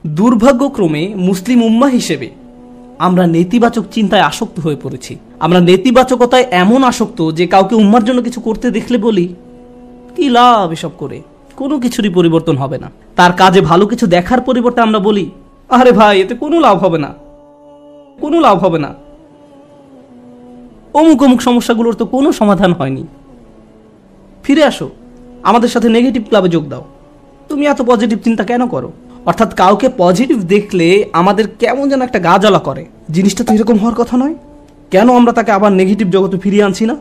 দুর্ভাগ্যক্রমে মুসলিম উম্মাহ হিসেবে আমরা নেতিবাচক চিন্তায় আসক্ত হয়ে পড়েছি। আমরা নেতিবাচকতায় এমন আসক্ত যে কাউকে উম্মার জন্য কিছু করতে দেখলে বলি, কি লাভ এসব করে, কোনো কিছুরই পরিবর্তন হবে না। তার কাজে ভালো কিছু দেখার পরিবর্তে আমরা বলি, আরে ভাই এতে কোনো লাভ হবে না, কোনো লাভ হবে না, অমুক অমুক সমস্যাগুলোর তো কোনো সমাধান হয়নি। ফিরে আসো, আমাদের সাথে নেগেটিভ ক্লাবে যোগ দাও, তুমি এত পজিটিভ চিন্তা কেন করো? অর্থাৎ কাউকে পজিটিভ দেখলে আমাদের কেমন যেন একটা গা জ্বালা করে। জিনিসটা তো এরকম হওয়ার কথা নয়, কেন আমরা তাকে আবার নেগেটিভ জগতে ফিরিয়ে আনছি না?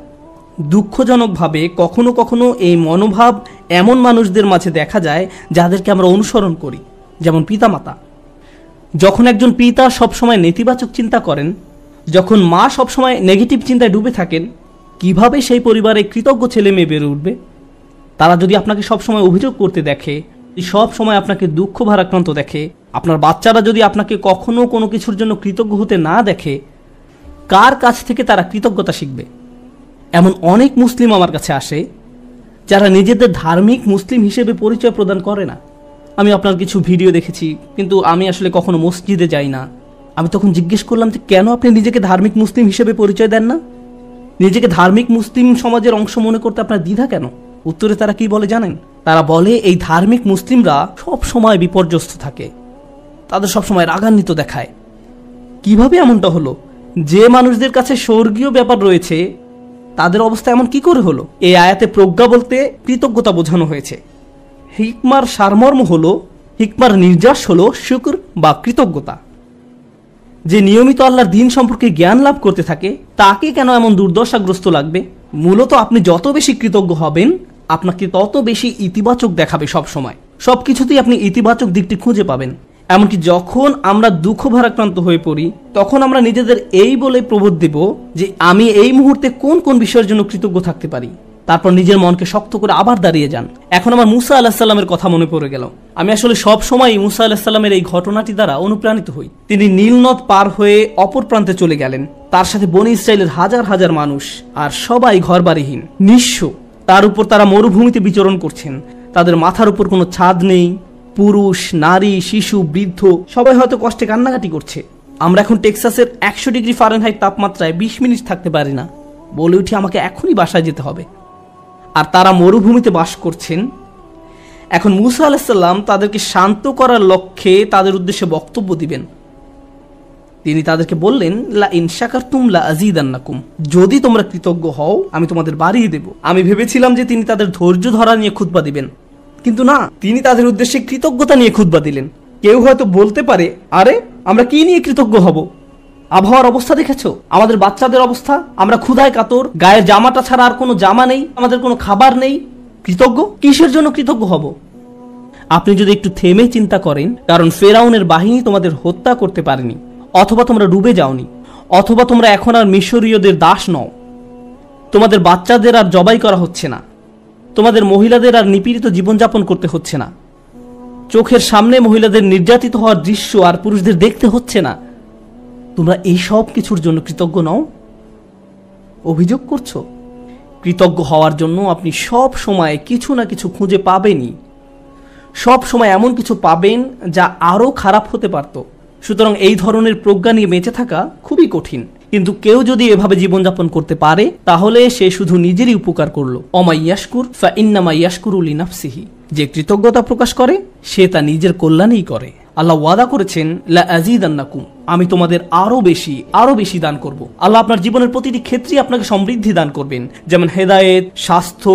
দুঃখজনকভাবে কখনো কখনো এই মনোভাব এমন মানুষদের মাঝে দেখা যায় যাদেরকে আমরা অনুসরণ করি, যেমন পিতামাতা। যখন একজন পিতা সবসময় নেতিবাচক চিন্তা করেন, যখন মা সবসময় নেগেটিভ চিন্তায় ডুবে থাকেন, কিভাবে সেই পরিবারে কৃতজ্ঞ ছেলে মেয়ে বেড়ে উঠবে? তারা যদি আপনাকে সবসময় অভিযোগ করতে দেখে, সব সময় আপনাকে দুঃখ ভারাক্রান্ত দেখে, আপনার বাচ্চারা যদি আপনাকে কখনো কোনো কিছুর জন্য কৃতজ্ঞ হতে না দেখে, কার কাছ থেকে তারা কৃতজ্ঞতা শিখবে? এমন অনেক মুসলিম আমার কাছে আসে যারা নিজেদের ধার্মিক মুসলিম হিসেবে পরিচয় প্রদান করে না। আমি আপনার কিছু ভিডিও দেখেছি, কিন্তু আমি আসলে কখনো মসজিদে যাই না। আমি তখন জিজ্ঞেস করলাম যে কেন আপনি নিজেকে ধার্মিক মুসলিম হিসেবে পরিচয় দেন না? নিজেকে ধার্মিক মুসলিম সমাজের অংশ মনে করতে আপনার দ্বিধা কেন? উত্তরে তারা কি বলে জানেন? তারা বলে এই ধার্মিক মুসলিমরা সব সময় বিপর্যস্ত থাকে, তাদের সবসময় রাগান্বিত দেখায়। কিভাবে এমনটা হলো? যে মানুষদের কাছে স্বর্গীয় ব্যাপার রয়েছে তাদের অবস্থা এমন কি করে হলো? এই আয়াতে প্রজ্ঞা বলতে কৃতজ্ঞতা বোঝানো হয়েছে। হিকমার সারমর্ম হলো, হিকমার নির্যাস হলো শুকর বা কৃতজ্ঞতা। যে নিয়মিত আল্লাহর দিন সম্পর্কে জ্ঞান লাভ করতে থাকে তাকে কেন এমন দুর্দশাগ্রস্ত লাগবে? মূলত আপনি যত বেশি কৃতজ্ঞ হবেন আপনাকে তত বেশি ইতিবাচক দেখাবে। সব সময় সবকিছুতেই আপনি ইতিবাচক দিকটি খুঁজে পাবেন। এমনকি যখন আমরা দুঃখ ভারাক্রান্ত হয়ে পড়ি তখন আমরা নিজেদের এই বলে প্রবোধ দেব যে আমি এই মুহূর্তে কোন কোন বিষয়ের জন্য কৃতজ্ঞ থাকতে পারি। তারপর নিজের মনকে শক্ত করে আবার দাঁড়িয়ে যান। এখন আমার মুসা আলাহিসাল্লামের কথা মনে পড়ে গেল। আমি আসলে সব সময় মুসা আলাহিসাল্লামের এই ঘটনাটি দ্বারা অনুপ্রাণিত হই। তিনি নীল নদ পার হয়ে অপর প্রান্তে চলে গেলেন। তার সাথে বনী ইসরাইলের হাজার হাজার মানুষ, আর সবাই ঘরবাড়িহীন, নিঃস্ব। তার উপর তারা মরুভূমিতে বিচরণ করছেন। তাদের মাথার উপর কোনো ছাদ নেই। পুরুষ, নারী, শিশু, বৃদ্ধ সবাই হয়তো কষ্টে কান্নাকাটি করছে। আমরা এখন টেক্সাসের 100 ডিগ্রি ফারেনহাইট তাপমাত্রায় 20 মিনিট থাকতে পারি না, বলে উঠি আমাকে এখনই বাসায় যেতে হবে। আর তারা মরুভূমিতে বাস করছেন। এখন মুসা আলাইহিসসালাম তাদেরকে শান্ত করার লক্ষ্যে তাদের উদ্দেশ্যে বক্তব্য দিবেন। তিনি তাদেরকে বললেন, লা ইন শাকারতুম লা আযীদান্নাকুম, যদি তোমরা কৃতজ্ঞ হও আমি তোমাদের বাড়িয়ে দেব। আমি ভেবেছিলাম যে তিনি তাদের ধৈর্য ধরা নিয়ে খুতবা দিবেন, কিন্তু না, তিনি তাদের উদ্দেশ্যে কৃতজ্ঞতা নিয়ে খুতবা দিলেন। কেউ হয়তো বলতে পারে, আরে আমরা কি নিয়ে কৃতজ্ঞ হব? আবহাওয়ার অবস্থা দেখেছো, আমাদের বাচ্চাদের অবস্থা, আমরা ক্ষুধায় কাতর, গায়ের জামাটা ছাড়া আর কোনো জামা নেই, আমাদের কোনো খাবার নেই। কৃতজ্ঞ কিসের জন্য কৃতজ্ঞ হব? আপনি যদি একটু থেমে চিন্তা করেন, কারণ ফেরাউনের বাহিনী তোমাদের হত্যা করতে পারেনি, অথবা তোমরা ডুবে যাওনি, অথবা তোমরা এখন আর মিশরীয়দের দাস নও, তোমাদের বাচ্চাদের আর জবাই করা হচ্ছে না, তোমাদের মহিলাদের আর নিপীড়িত জীবনযাপন করতে হচ্ছে না, চোখের সামনে মহিলাদের নির্যাতিত হওয়ার দৃশ্য আর পুরুষদের দেখতে হচ্ছে না, তোমরা এই সব কিছুর জন্য কৃতজ্ঞ নও? অভিযোগ করছো? কৃতজ্ঞ হওয়ার জন্য আপনি সব সময় কিছু না কিছু খুঁজে পাবেনই। সব সময় এমন কিছু পাবেন যা আরো খারাপ হতে পারত। সুতরাং এই ধরনের প্রজ্ঞা নিয়ে বেঁচে থাকা খুবই কঠিন। কিন্তু কেউ যদি এভাবে জীবনযাপন করতে পারে তাহলে সে শুধু নিজেরই উপকার করলো। অমাইয়াশকুর ফা ইন্নামা ইয়াশকুরু লিনাফসিহি, যে কৃতজ্ঞতা প্রকাশ করে সে তা নিজের কল্যাণেই করে। আল্লাহ ওয়াদা করেছেন, লা আযীদান্নাকুম, আমি তোমাদের আরো বেশি দান করব। আল্লাহ আপনার জীবনের প্রতিটি ক্ষেত্রে আপনাকে সমৃদ্ধি দান করবেন, যেমন হেদায়েত, স্বাস্থ্য,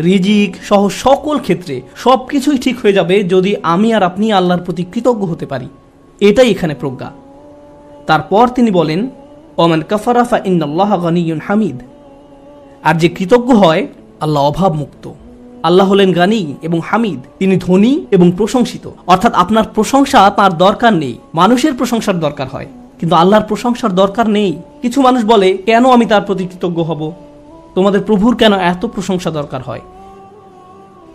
রিজিক সহ সকল ক্ষেত্রে সবকিছুই ঠিক হয়ে যাবে যদি আমি আর আপনি আল্লাহর প্রতি কৃতজ্ঞ হতে পারি। এটাই এখানে প্রজ্ঞা। তারপর তিনি বলেন, ওমান কাফারা ফা ইন্নাল্লাহা গানিয়্যুন হামিদ, আর যে কৃতজ্ঞ হয় আল্লাহ অভাব মুক্ত। আল্লাহ হলেন গানি এবং হামিদ, তিনি ধনী এবং প্রশংসিত। অর্থাৎ আপনার প্রশংসা তার দরকার নেই, মানুষের প্রশংসার দরকার হয়, কিন্তু আল্লাহর প্রশংসার দরকার নেই। কিছু মানুষ বলে, কেন আমি তার প্রতি কৃতজ্ঞ হব? তোমাদের প্রভুর কেন এত প্রশংসা দরকার হয়?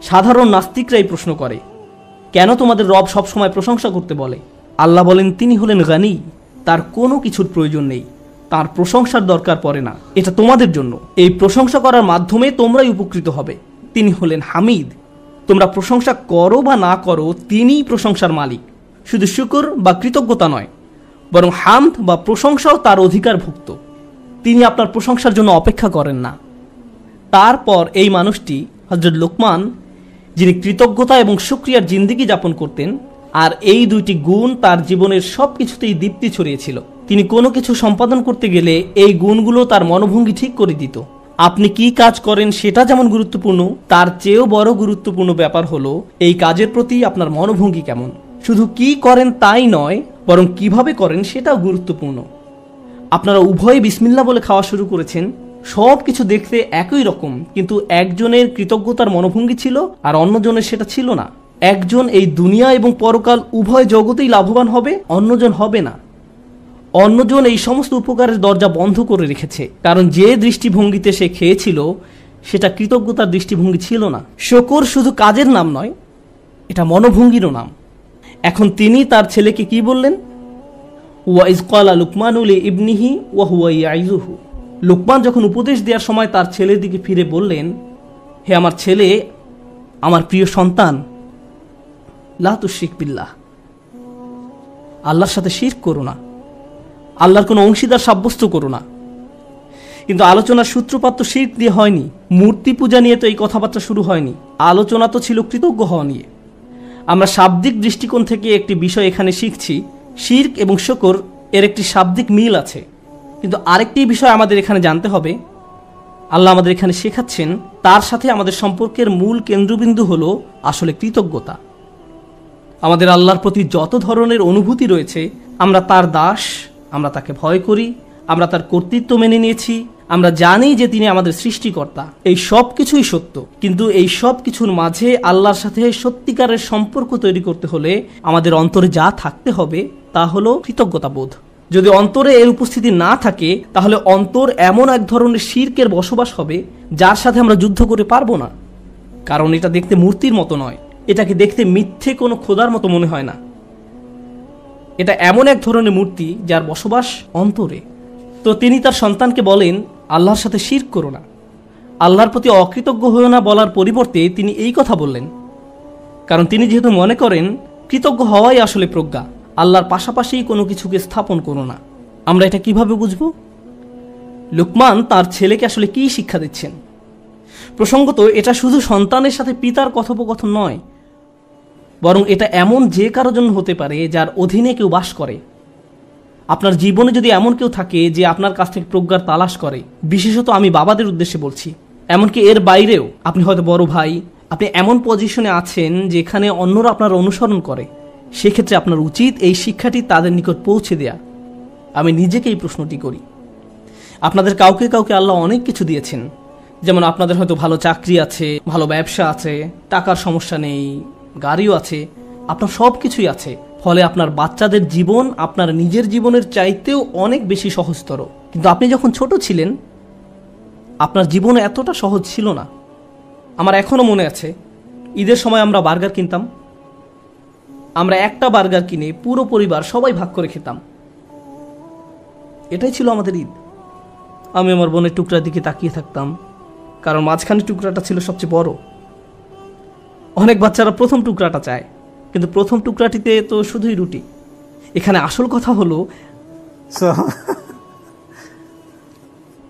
সাধারণ নাস্তিকরাই প্রশ্ন করে, কেন তোমাদের রব সবসময় প্রশংসা করতে বলে? আল্লাহ বলেন, তিনি হলেন গানি, তার কোনো কিছুর প্রয়োজন নেই, তার প্রশংসার দরকার পড়ে না। এটা তোমাদের জন্য, এই প্রশংসা করার মাধ্যমে তোমরাই উপকৃত হবে। তিনি হলেন হামিদ, তোমরা প্রশংসা করো বা না করো তিনিই প্রশংসার মালিক। শুধু শুকর বা কৃতজ্ঞতা নয়, বরং হামদ বা প্রশংসাও তার অধিকারভুক্ত। তিনি আপনার প্রশংসার জন্য অপেক্ষা করেন না। তারপর এই মানুষটি হযরত লোকমান, যিনি কৃতজ্ঞতা এবং শুকরিয়ার জিন্দেগি যাপন করতেন, আর এই দুইটি গুণ তার জীবনের সব কিছুতেই দীপ্তি ছড়িয়েছিল। তিনি কোনো কিছু সম্পাদন করতে গেলে এই গুণগুলো তার মনোভঙ্গি ঠিক করে দিত। আপনি কি কাজ করেন সেটা যেমন গুরুত্বপূর্ণ, তার চেয়েও বড় গুরুত্বপূর্ণ ব্যাপার হলো এই কাজের প্রতি আপনার মনোভঙ্গি কেমন। শুধু কি করেন তাই নয়, বরং কিভাবে করেন সেটাও গুরুত্বপূর্ণ। আপনারা উভয়ে বিসমিল্লাহ বলে খাওয়া শুরু করেছেন, সব কিছু দেখতে একই রকম, কিন্তু একজনের কৃতজ্ঞতার মনোভঙ্গি ছিল আর অন্যজনের সেটা ছিল না। একজন এই দুনিয়া এবং পরকাল উভয় জগতেই লাভবান হবে, অন্যজন হবে না। অন্যজন এই সমস্ত উপকারের দরজা বন্ধ করে রেখেছে, কারণ যে দৃষ্টিভঙ্গিতে সে খেয়েছিল সেটা কৃতজ্ঞতার দৃষ্টিভঙ্গি ছিল না। শুকর শুধু কাজের নাম নয়, এটা মনোভঙ্গিরও নাম। এখন তিনি তার ছেলেকে কি বললেন? ওয়াইজ ক্বালা লুকমানু লিইবনিহি ওয়া হুয়া ইয়াইযুহু। লুকমান যখন উপদেশ দেওয়ার সময় তার ছেলের দিকে ফিরে বললেন, হে আমার ছেলে, আমার প্রিয় সন্তান, লা তুশরিক বিল্লাহ, আল্লাহর সাথে শিরক করো না, আল্লাহর কোনো অংশীদার সাব্যস্ত করো না। কিন্তু আলোচনার সূত্রপাত তো শিরক দিয়ে হয়নি, মূর্তি পূজা নিয়ে তো এই কথাবার্তা শুরু হয়নি। আলোচনা তো ছিল কৃতজ্ঞ হওয়া নিয়ে। আমরা শাব্দিক দৃষ্টিকোণ থেকে একটি বিষয় এখানে শিখছি, শিরক এবং শুকর এর একটি শাব্দিক মিল আছে। কিন্তু আরেকটি বিষয় আমাদের এখানে জানতে হবে, আল্লাহ আমাদের এখানে শেখাচ্ছেন তার সাথে আমাদের সম্পর্কের মূল কেন্দ্রবিন্দু হলো আসলে কৃতজ্ঞতা। আমাদের আল্লাহর প্রতি যত ধরনের অনুভূতি রয়েছে, আমরা তার দাস, আমরা তাকে ভয় করি, আমরা তার কর্তৃত্ব মেনে নিয়েছি, আমরা জানি যে তিনি আমাদের সৃষ্টিকর্তা, এই সব কিছুই সত্য। কিন্তু এই সব কিছুর মাঝে আল্লাহর সাথে সত্যিকারের সম্পর্ক তৈরি করতে হলে আমাদের অন্তরে যা থাকতে হবে তা হলো কৃতজ্ঞতা বোধ। যদি অন্তরে এর উপস্থিতি না থাকে, তাহলে অন্তর এমন এক ধরনের শিরকের বসবাস হবে যার সাথে আমরা যুদ্ধ করে পারবো না। কারণ এটা দেখতে মূর্তির মতো নয়, এটাকে দেখতে মিথ্যে কোনো খোদার মতো মনে হয় না। এটা এমন এক ধরনের মূর্তি যার বসবাস অন্তরে। তো তিনি তার সন্তানকে বলেন, আল্লাহর সাথে শিরক করো না, আল্লাহর প্রতি অকৃতজ্ঞ হয়েও না বলার পরিবর্তে তিনি এই কথা বললেন, কারণ তিনি যেহেতু মনে করেন কৃতজ্ঞ হওয়াই আসলে প্রজ্ঞা, আল্লাহর পাশাপাশি কোনো কিছুকে স্থাপন করো না। আমরা এটা কিভাবে বুঝব? লুকমান তার ছেলেকে আসলে কি শিক্ষা দিচ্ছেন? প্রসঙ্গত এটা শুধু সন্তানের সাথে পিতার কথোপকথন নয়, বরং এটা এমন যে কারো জন্য হতে পারে যার অধীনে কেউ বাস করে। আপনার জীবনে যদি এমন কেউ থাকে যে আপনার কাছ থেকে প্রজ্ঞার তালাশ করে, বিশেষত আমি বাবাদের উদ্দেশ্যে বলছি, এমনকি এর বাইরেও, আপনি হয়তো বড় ভাই, আপনি এমন পজিশনে আছেন যেখানে অন্যরা আপনার অনুসরণ করে, সেক্ষেত্রে আপনার উচিত এই শিক্ষাটি তাদের নিকট পৌঁছে দেয়া। আমি নিজেকে এই প্রশ্নটি করি। আপনাদের কাউকে কাউকে আল্লাহ অনেক কিছু দিয়েছেন, যেমন আপনাদের হয়তো ভালো চাকরি আছে, ভালো ব্যবসা আছে, টাকার সমস্যা নেই, গাড়িও আছে, আপনার সব কিছুই আছে। ফলে আপনার বাচ্চাদের জীবন আপনার নিজের জীবনের চাইতেও অনেক বেশি সহজতর। কিন্তু আপনি যখন ছোট ছিলেন, আপনার জীবন এতটা সহজ ছিল না। আমার এখনো মনে আছে, ঈদের সময় আমরা বার্গার কিনতাম। আমরা একটা বার্গার কিনে পুরো পরিবার সবাই ভাগ করে খেতাম। এটাই ছিল আমাদের ঈদ। আমি আমার বোনের টুকরার দিকে তাকিয়ে থাকতাম, কারণ মাঝখানে টুকরাটা ছিল সবচেয়ে বড়। অনেক বাচ্চারা প্রথম টুকরাটা চায়, কিন্তু প্রথম টুকরাটিতে তো শুধুই রুটি। এখানে আসল কথা হলো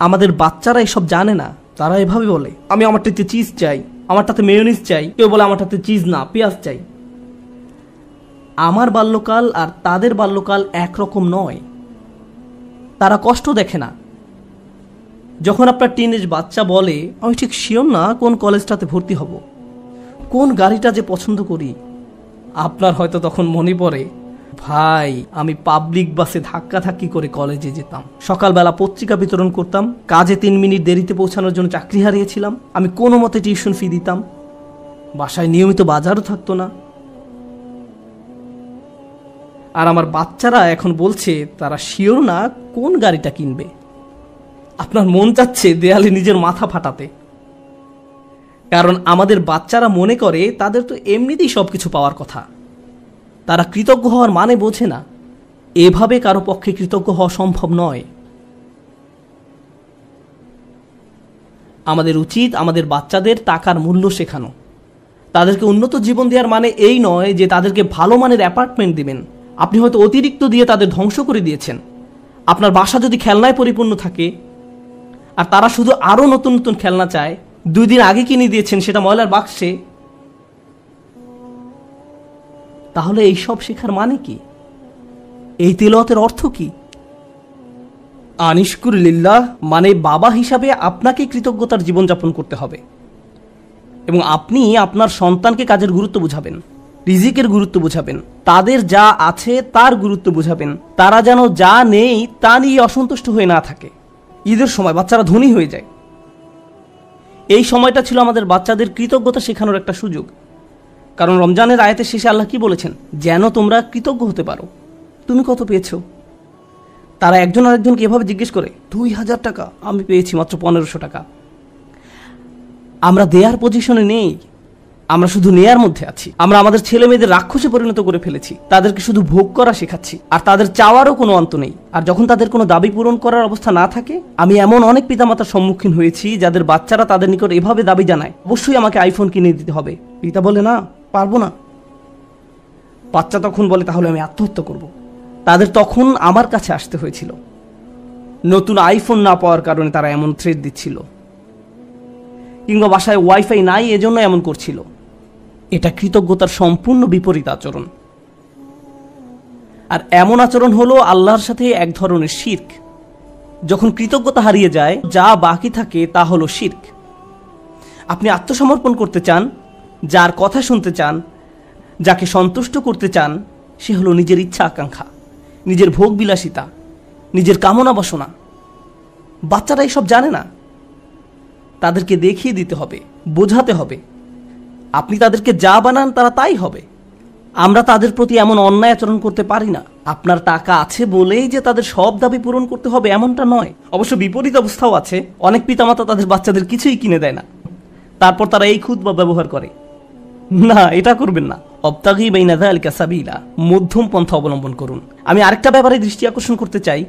আমাদের বাচ্চারা এসব জানে না। তারা এভাবে বলে, আমি আমারটাতে চিজ চাই, আমারটাতে মেয়োনিজ চাই, কেউ বলে আমারটাতে চিজ না, পেঁয়াজ চাই। আমার বাল্যকাল আর তাদের বাল্যকাল একরকম নয়। তারা কষ্ট দেখে না। যখন আপনার টিনেজ বাচ্চা বলে, আমি ঠিক শিওর না কোন কলেজটাতে ভর্তি হব, কোন গাড়িটা যে পছন্দ করি, আপনার হয়তো তখন মনে পড়ে, ভাই আমি পাবলিক বাসে ধাক্কাধাক্কি করে কলেজে যেতাম, সকালবেলা পত্রিকা বিতরণ করতাম, কাজে 3 মিনিট দেরিতে পৌঁছানোর জন্য চাকরি হারিয়েছিলাম, আমি কোনো মতে টিউশন ফি দিতাম, বাসায় নিয়মিত বাজারও থাকতো না। আর আমার বাচ্চারা এখন বলছে তারা শিওর না কোন গাড়িটা কিনবে। আপনার মন চাচ্ছে দেয়ালে নিজের মাথা ফাটাতে, কারণ আমাদের বাচ্চারা মনে করে তাদের তো এমনিতেই সবকিছু পাওয়ার কথা। তারা কৃতজ্ঞ হওয়ার মানে বোঝে না। এভাবে কারো পক্ষে কৃতজ্ঞ হওয়া সম্ভব নয়। আমাদের উচিত আমাদের বাচ্চাদের টাকার মূল্য শেখানো, তাদেরকে উন্নত জীবন দেওয়ার মানে এই নয় যে তাদেরকে ভালো মানের অ্যাপার্টমেন্ট দিবেন। আপনি হয়তো অতিরিক্ত দিয়ে তাদের ধ্বংস করে দিয়েছেন। আপনার বাসা যদি খেলনায় পরিপূর্ণ থাকে আর তারা শুধু আরও নতুন নতুন খেলনা চায়, 2 দিন আগে কিনে দিয়েছেন সেটা ময়লার বাক্সে, তাহলে এই সব শেখার মানে কি? এই তিলাওয়াতের অর্থ কি? আনিশকুর লিল্লাহ মানে বাবা হিসাবে আপনাকে কৃতজ্ঞতার জীবনযাপন করতে হবে এবং আপনি আপনার সন্তানকে কাজের গুরুত্ব বুঝাবেন, রিজিকের গুরুত্ব বুঝাবেন, তাদের যা আছে তার গুরুত্ব বুঝাবেন। তারা যেন যা নেই তা নিয়ে অসন্তুষ্ট হয়ে না থাকে। ঈদের সময় বাচ্চারা ধনী হয়ে যায়। এই সময়টা ছিল আমাদের বাচ্চাদের কৃতজ্ঞতা শেখানোর একটা সুযোগ। কারণ রমজানের আয়াতের শেষে আল্লাহ কি বলেছেন? যেন তোমরা কৃতজ্ঞ হতে পারো। তুমি কত পেয়েছো? তারা একজন আরেকজনকে এভাবে জিজ্ঞেস করে, 2000 টাকা, আমি পেয়েছি মাত্র 1500 টাকা। আমরা দেয়ার পজিশনে নেই, আমরা শুধু নেয়ার মধ্যে আছি। আমরা আমাদের ছেলে মেয়েদের রাক্ষসে পরিণত করে ফেলেছি। তাদেরকে শুধু ভোগ করা শেখাচ্ছি, আর তাদের চাওয়ারও কোনো অন্ত নেই। আর যখন তাদের কোনো দাবি পূরণ করার অবস্থা না থাকে, আমি এমন অনেক পিতামাতার সম্মুখীন হয়েছি যাদের বাচ্চারা তাদের নিকট এভাবে দাবি জানায়, অবশ্যই আমাকে আইফোন কিনে দিতে হবে। পিতা বলে, না, পারবো না। বাচ্চা তখন বলে, তাহলে আমি আত্মহত্যা করব। তাদের তখন আমার কাছে আসতে হয়েছিল। নতুন আইফোন না পাওয়ার কারণে তারা এমন থ্রেট দিচ্ছিল, কিংবা বাসায় ওয়াইফাই নাই এজন্য এমন করছিল। এটা কৃতজ্ঞতার সম্পূর্ণ বিপরীত আচরণ। আর এমন আচরণ হলো আল্লাহর সাথে এক ধরনের শিরক। যখন কৃতজ্ঞতা হারিয়ে যায়, যা বাকি থাকে তা হলো শিরক। আপনি আত্মসমর্পণ করতে চান, যার কথা শুনতে চান, যাকে সন্তুষ্ট করতে চান, সে হলো নিজের ইচ্ছা আকাঙ্ক্ষা, নিজের ভোগ বিলাসিতা, নিজের কামনা বাসনা। বাচ্চারা এসব জানে না। তাদেরকে দেখিয়ে দিতে হবে, বোঝাতে হবে। আপনি তাদেরকে যা বানান তারা তাই হবে। আমরা তাদের প্রতি এমন অন্যায় আচরণ করতে পারি না। আপনার টাকা আছে বলেই যে তাদের সব দাবি পূরণ করতে হবে এমনটা নয়। অবশ্য বিপরীত অবস্থাও আছে। অনেক পিতামাতা তাদের বাচ্চাদের কিছুই কিনে দেয় না, তারপর তারা এই খুতবা ব্যবহার করে। না, এটা করবেন না। অবতাগি বাইনা যালিকা সাবিলা, মধ্যম পন্থা অবলম্বন করুন। আমি আরেকটা ব্যাপারে দৃষ্টি আকর্ষণ করতে চাই,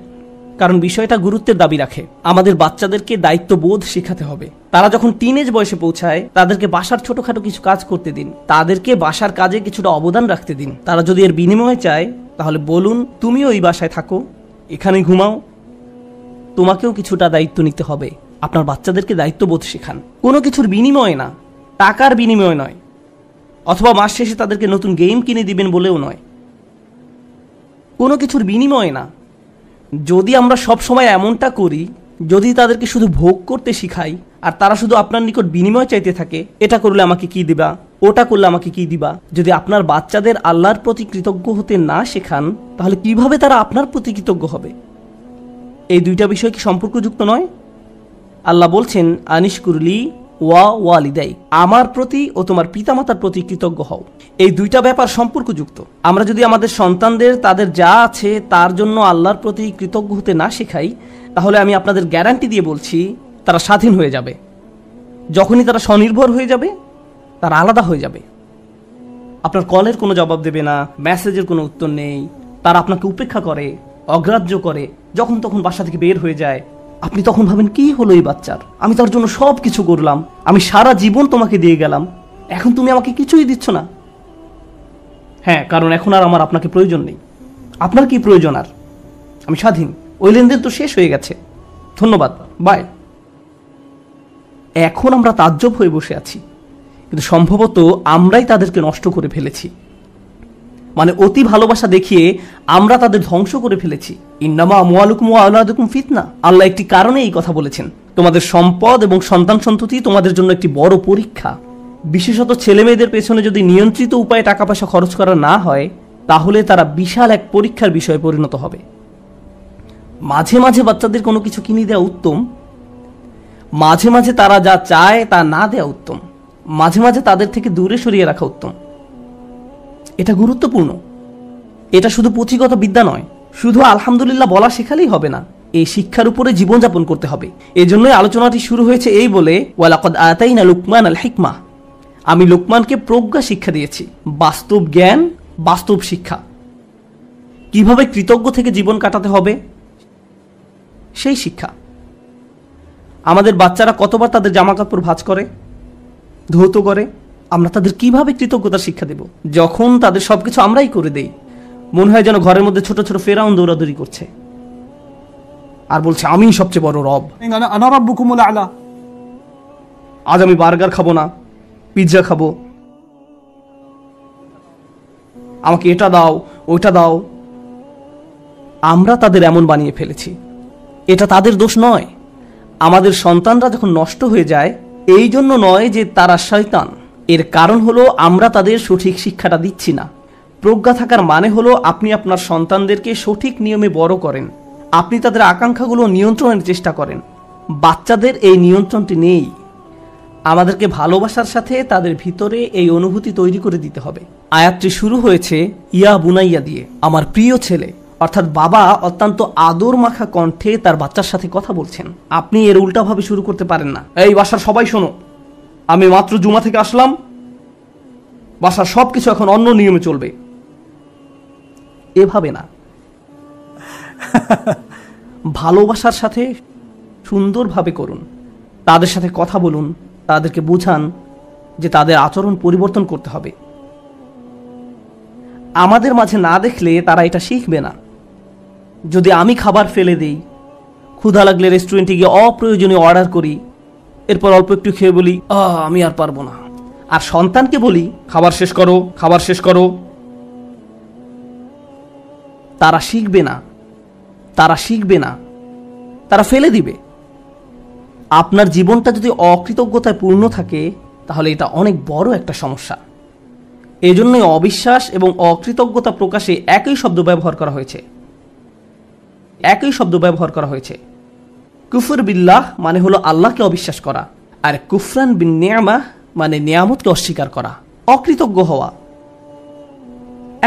কারণ বিষয়টা গুরুত্বের দাবি রাখে। আমাদের বাচ্চাদেরকে দায়িত্ববোধ শেখাতে হবে। তারা যখন টিনেজ বয়সে পৌঁছায়, তাদেরকে বাসার ছোটখাটো কিছু কাজ করতে দিন, তাদেরকে বাসার কাজে কিছুটা অবদান রাখতে দিন। তারা যদি এর বিনিময়ে চায়, তাহলে বলুন, তুমিও এই বাসায় থাকো, এখানে ঘুমাও, তোমাকেও কিছুটা দায়িত্ব নিতে হবে। আপনার বাচ্চাদেরকে দায়িত্ববোধ শেখান, কোনো কিছুর বিনিময়ে না, টাকার বিনিময়ে নয়, অথবা মাস শেষে তাদেরকে নতুন গেম কিনে দিবেন বলেও নয়, কোনো কিছুর বিনিময়ে না। যদি আমরা সব সময় এমনটা করি, যদি তাদেরকে শুধু ভোগ করতে শিখাই আর তারা শুধু আপনার নিকট বিনিময় চাইতে থাকে, এটা করলে আমাকে কি দিবা, ওটা করলে আমাকে কি দিবা, যদি আপনার বাচ্চাদের আল্লাহর প্রতি কৃতজ্ঞ হতে না শেখান, তাহলে কিভাবে তারা আপনার প্রতি কৃতজ্ঞ হবে? এই দুইটা বিষয় কি সম্পর্কযুক্ত নয়? আল্লাহ বলছেন, আনিশকুরলি ওয়া ওয়ালিদাই, আমার প্রতি ও তোমার পিতামাতার প্রতি কৃতজ্ঞ হও। এই দুইটা ব্যাপার সম্পর্কযুক্ত। আমরা যদি আমাদের সন্তানদের তাদের যা আছে তার জন্য আল্লাহর প্রতি কৃতজ্ঞ হতে না শেখাই, তাহলে আমি আপনাদের গ্যারান্টি দিয়ে বলছি, তারা স্বাধীন হয়ে যাবে। যখনই তারা স্বনির্ভর হয়ে যাবে, তারা আলাদা হয়ে যাবে। আপনার কলের কোনো জবাব দেবে না, মেসেজের কোনো উত্তর নেই, তারা আপনাকে উপেক্ষা করে, অগ্রাহ্য করে, যখন তখন বাসা থেকে বের হয়ে যায়। আপনি তখন ভাবেন, কি হলো এই বাচ্চার? আমি তার জন্য সব কিছু করলাম, আমি সারা জীবন তোমাকে দিয়ে গেলাম, এখন তুমি আমাকে কিছুই দিচ্ছ না। হ্যাঁ, কারণ এখন আর আমার আপনাকে প্রয়োজন নেই। আপনার কি প্রয়োজন? আর আমি স্বাধীন, ওই লেনদেন তো শেষ হয়ে গেছে, ধন্যবাদ, বাই। এখন আমরা তাজ্জব হয়ে বসে আছি, কিন্তু সম্ভবত আমরাই তাদেরকে নষ্ট করে ফেলেছি। মানে অতি ভালোবাসা দেখিয়ে আমরা তাদের ধ্বংস করে ফেলেছি। ইন্নামা আমওয়ালুকুম ওয়া আওলাদুকুম ফিতনা, আল্লাহ একটি কারণে এই কথা বলেছেন। তোমাদের সম্পদ এবং সন্তান সন্ততি তোমাদের জন্য একটি বড় পরীক্ষা। বিশেষত ছেলে মেয়েদের পেছনে যদি নিয়ন্ত্রিত উপায়ে টাকা পয়সা খরচ করা না হয়, তাহলে তারা বিশাল এক পরীক্ষার বিষয়ে পরিণত হবে। মাঝে মাঝে বাচ্চাদের কোনো কিছু কিনে দেওয়া উত্তম, মাঝে মাঝে তারা যা চায় তা না দেওয়া উত্তম, মাঝে মাঝে তাদের থেকে দূরে সরিয়ে রাখা উত্তম। এটা গুরুত্বপূর্ণ। এটা শুধু পুঁথিগত বিদ্যা নয়, শুধু আলহামদুলিল্লাহ বলা শেখালেই হবে না, এই শিক্ষার উপরে জীবনযাপন করতে হবে। এজন্যই আলোচনাটি শুরু হয়েছে এই বলে, ওয়ালাকাদ আতাইনা লুকমান আল হিকমা, আমি লোকমানকে প্রজ্ঞা শিক্ষা দিয়েছি, বাস্তব জ্ঞান, বাস্তব শিক্ষা। কিভাবে কৃতজ্ঞ থেকে জীবন কাটাতে হবে সেই শিক্ষা। আমাদের বাচ্চারা কতবার তাদের জামা কাপড় ভাঁজ করে, ধৌত করে, আমরা তাদের কিভাবে কৃতজ্ঞতার শিক্ষা দেব যখন তাদের সবকিছু আমরাই করে দেই? মনে হয় যেন ঘরের মধ্যে ছোট ছোট ফেরাউন দৌড়াদৌড়ি করছে আর বলছে আমি সবচেয়ে বড় রব, আনা রাব্বুকুমুল আ'লা। আজ আমি বার্গার খাবো না, পিৎজা খাবো, আমাকে এটা দাও ওইটা দাও। আমরা তাদের এমন বানিয়ে ফেলেছি। এটা তাদের দোষ নয়। আমাদের সন্তানরা যখন নষ্ট হয়ে যায় এই জন্য নয় যে তারা শয়তান, এর কারণ হলো আমরা তাদের সঠিক শিক্ষাটা দিচ্ছি না। প্রজ্ঞা থাকার মানে হলো আপনি আপনার সন্তানদেরকে সঠিক নিয়মে বড় করেন, আপনি তাদের আকাঙ্ক্ষাগুলো নিয়ন্ত্রণের চেষ্টা করেন। বাচ্চাদের এই নিয়ন্ত্রণটি নেই। আমাদেরকে ভালোবাসার সাথে তাদের ভিতরে এই অনুভূতি তৈরি করে দিতে হবে। আয়াতটি শুরু হয়েছে ইয়া বুনাইয়া দিয়ে, আমার প্রিয় ছেলে, অর্থাৎ বাবা অত্যন্ত আদর মাখা কণ্ঠে তার বাচ্চার সাথে কথা বলছেন। আপনি এর উল্টাভাবে শুরু করতে পারেন না। এই বাসার সবাই শোনো, আমি মাত্র জুমা থেকে আসলাম, বাসার সবকিছু এখন অন্য নিয়মে চলবে। এভাবে না। ভালোবাসার সাথে সুন্দরভাবে করুন, তাদের সাথে কথা বলুন, তাদেরকে বুঝান যে তাদের আচরণ পরিবর্তন করতে হবে। আমাদের মাঝে না দেখলে তারা এটা শিখবে না। যদি আমি খাবার ফেলে দিই, ক্ষুধা লাগলে রেস্টুরেন্টে গিয়ে অপ্রয়োজনীয় অর্ডার করি, এরপর অল্প একটু খেয়ে বলি আমি আর পারবো না, আর সন্তানকে বলি খাবার শেষ করো, খাবার শেষ করো, তারা শিখবে না, তারা শিখবে না, তারা ফেলে দিবে। আপনার জীবনটা যদি অকৃতজ্ঞতায় পূর্ণ থাকে তাহলে এটা অনেক বড় একটা সমস্যা। এজন্যই অবিশ্বাস এবং অকৃতজ্ঞতা প্রকাশে একই শব্দ ব্যবহার করা হয়েছে। একই শব্দ ব্যবহার করা হয়েছে। কুফর বিল্লাহ মানে হলো আল্লাহকে অবিশ্বাস করা, আর কুফরান বিন নিয়ামাহ মানে নিয়ামতকে অস্বীকার করা, অকৃতজ্ঞ হওয়া।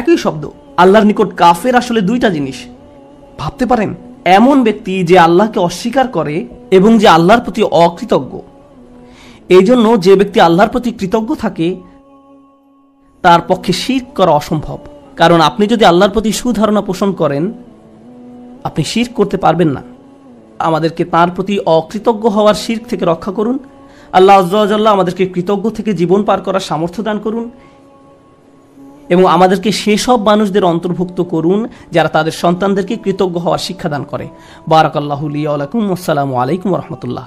একই শব্দ। আল্লাহর নিকট কাফের আসলে দুইটা জিনিস। ভাবতে পারেন এমন ব্যক্তি যে আল্লাহকে অস্বীকার করে এবং যে আল্লাহর প্রতি অকৃতজ্ঞ। এই জন্য যে ব্যক্তি আল্লাহর প্রতি কৃতজ্ঞ থাকে তার পক্ষে শিরক করা অসম্ভব। কারণ আপনি যদি আল্লাহর প্রতি সুধারণা পোষণ করেন আপনি শিরক করতে পারবেন না। আমাদেরকে তার প্রতি অকৃতজ্ঞ হওয়ার শিরক থেকে রক্ষা করুন। আল্লাহ আযজা ওয়া জাল্লা আমাদেরকে কৃতজ্ঞ থেকে জীবন পার করার সামর্থ্য দান করুন এবং আমাদেরকে সেসব মানুষদের অন্তর্ভুক্ত করুন যারা তাদের সন্তানদেরকে কৃতজ্ঞ হওয়ার শিক্ষা দান করে। বারাকাল্লাহু লি ওয়া লাকুম। আসসালামু আলাইকুম ওয়া রাহমাতুল্লাহ।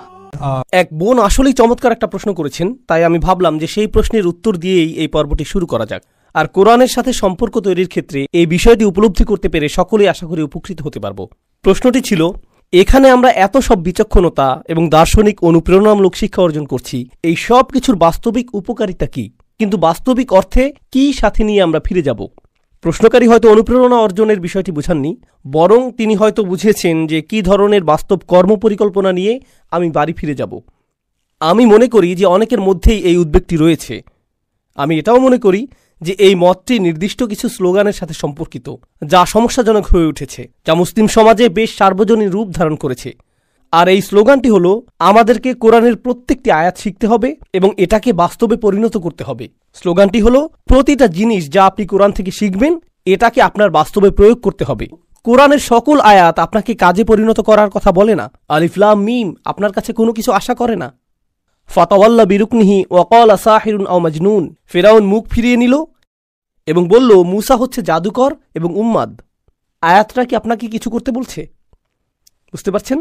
এক বোন আসলেই চমৎকার একটা প্রশ্ন করেছেন, তাই আমি ভাবলাম যে সেই প্রশ্নের উত্তর দিয়েই এই পর্বটি শুরু করা যাক। আর কোরআনের সাথে সম্পর্ক তৈরির ক্ষেত্রে এই বিষয়টি উপলব্ধি করতে পেরে সকলেই আশা করি উপকৃত হতে পারব। প্রশ্নটি ছিল, এখানে আমরা এত সব বিচক্ষণতা এবং দার্শনিক অনুপ্রেরণামূলক শিক্ষা অর্জন করছি, এই সব কিছুর বাস্তবিক উপকারিতা কি? কিন্তু বাস্তবিক অর্থে কি সাথে নিয়ে আমরা ফিরে যাব? প্রশ্নকারী হয়তো অনুপ্রেরণা অর্জনের বিষয়টি বুঝাননি, বরং তিনি হয়তো বুঝেছেন যে কি ধরনের বাস্তব কর্মপরিকল্পনা নিয়ে আমি বাড়ি ফিরে যাব। আমি মনে করি যে অনেকের মধ্যেই এই উদ্বেগটি রয়েছে। আমি এটাও মনে করি যে এই মতটি নির্দিষ্ট কিছু স্লোগানের সাথে সম্পর্কিত, যা সমস্যাজনক হয়ে উঠেছে, যা মুসলিম সমাজে বেশ সার্বজনীন রূপ ধারণ করেছে। আর এই স্লোগানটি হলো, আমাদেরকে কোরআনের প্রত্যেকটি আয়াত শিখতে হবে এবং এটাকে বাস্তবে পরিণত করতে হবে। স্লোগানটি হলো, প্রতিটা জিনিস যা আপনি কোরআন থেকে শিখবেন এটাকে আপনার বাস্তবে প্রয়োগ করতে হবে। কোরআনের সকল আয়াত আপনাকে কাজে পরিণত করার কথা বলে না। আলিফ লাম মিম আপনার কাছে কোনো কিছু আশা করে না। ফাতাওয়াল্লা বিরুকনিহি ওয়া ক্বালা সাহিরুন আও মাজনুন, ফিরআউন মুখ ফিরিয়ে নিল এবং বলল মূসা হচ্ছে জাদুকর এবং উম্মাদ। আয়াতটা কি আপনাকে কিছু করতে বলছে? বুঝতে পারছেন?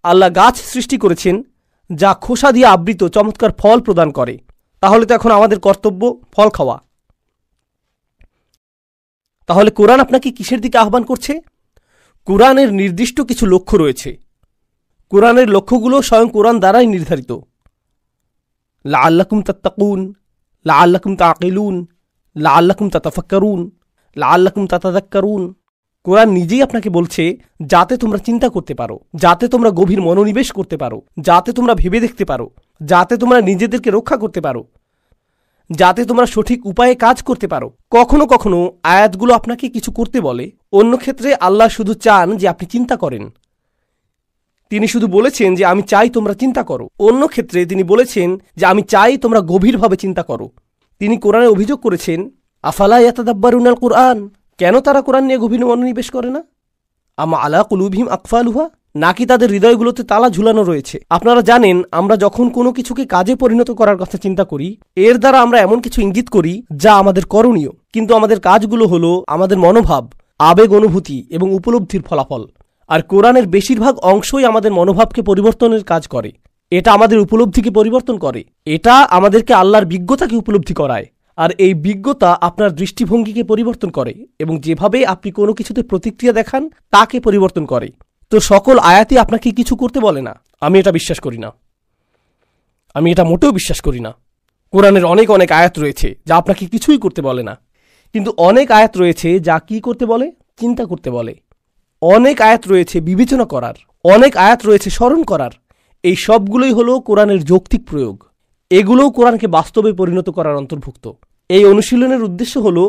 আল্লাহ গাছ সৃষ্টি করেছেন যা খোসা দিয়ে আবৃত চমৎকার ফল প্রদান করে, তাহলে তো এখন আমাদের কর্তব্য ফল খাওয়া। তাহলে কোরআন আপনাকে কিসের দিকে আহ্বান করছে? কোরআনের নির্দিষ্ট কিছু লক্ষ্য রয়েছে। কোরআনের লক্ষ্যগুলো স্বয়ং কোরআন দ্বারাই নির্ধারিত। লাআল্লাকুম তাত্তাকুন, লাআল্লাকুম তাকিলুন, লাআল্লাকুম তাতাফাক্কারুন, লাআল্লাকুম তাতাযাক্কারুন। কোরআন নিজেই আপনাকে বলছে যাতে তোমরা চিন্তা করতে পারো, যাতে তোমরা গভীর মনোনিবেশ করতে পারো, যাতে তোমরা ভেবে দেখতে পারো, যাতে তোমরা নিজেদেরকে রক্ষা করতে পারো, যাতে তোমরা সঠিক উপায়ে কাজ করতে পারো। কখনো কখনো আয়াতগুলো আপনাকে কিছু করতে বলে, অন্য ক্ষেত্রে আল্লাহ শুধু চান যে আপনি চিন্তা করেন। তিনি শুধু বলেছেন যে আমি চাই তোমরা চিন্তা করো। অন্য ক্ষেত্রে তিনি বলেছেন যে আমি চাই তোমরা গভীরভাবে চিন্তা করো। তিনি কোরআনে অভিযোগ করেছেন, আফালা ইয়াতাদাব্বারুনাল কুরআন, কেন তারা কোরআন নিয়ে গভীর মনোনিবেশ করে না? আমা আলা কুলুবিহিম আকফালুহা, নাকি তাদের হৃদয়গুলোতে তালা ঝুলানো রয়েছে? আপনারা জানেন, আমরা যখন কোনো কিছুকে কাজে পরিণত করার কথা চিন্তা করি, এর দ্বারা আমরা এমন কিছু ইঙ্গিত করি যা আমাদের করণীয়, কিন্তু আমাদের কাজগুলো হলো আমাদের মনোভাব, আবেগ, অনুভূতি এবং উপলব্ধির ফলাফল। আর কোরআনের বেশিরভাগ অংশই আমাদের মনোভাবকে পরিবর্তনের কাজ করে। এটা আমাদের উপলব্ধিকে পরিবর্তন করে, এটা আমাদেরকে আল্লাহর বিজ্ঞতাকে উপলব্ধি করায়। আর এই বিজ্ঞতা আপনার দৃষ্টিভঙ্গিকে পরিবর্তন করে এবং যেভাবে আপনি কোনো কিছুতে প্রতিক্রিয়া দেখান তাকে পরিবর্তন করে। তো সকল আয়াতই আপনাকে কিছু করতে বলে না, আমি এটা বিশ্বাস করি না। আমি এটা মোটেও বিশ্বাস করি না। কোরআনের অনেক অনেক আয়াত রয়েছে যা আপনাকে কিছুই করতে বলে না, কিন্তু অনেক আয়াত রয়েছে যা কি করতে বলে? চিন্তা করতে বলে। অনেক আয়াত রয়েছে বিবেচনা করার, অনেক আয়াত রয়েছে স্মরণ করার। এই সবগুলোই হলো কোরআনের যৌক্তিক প্রয়োগ। এগুলোও কোরআনকে বাস্তবে পরিণত করার অন্তর্ভুক্ত। এই অনুশীলনের উদ্দেশ্য হলো,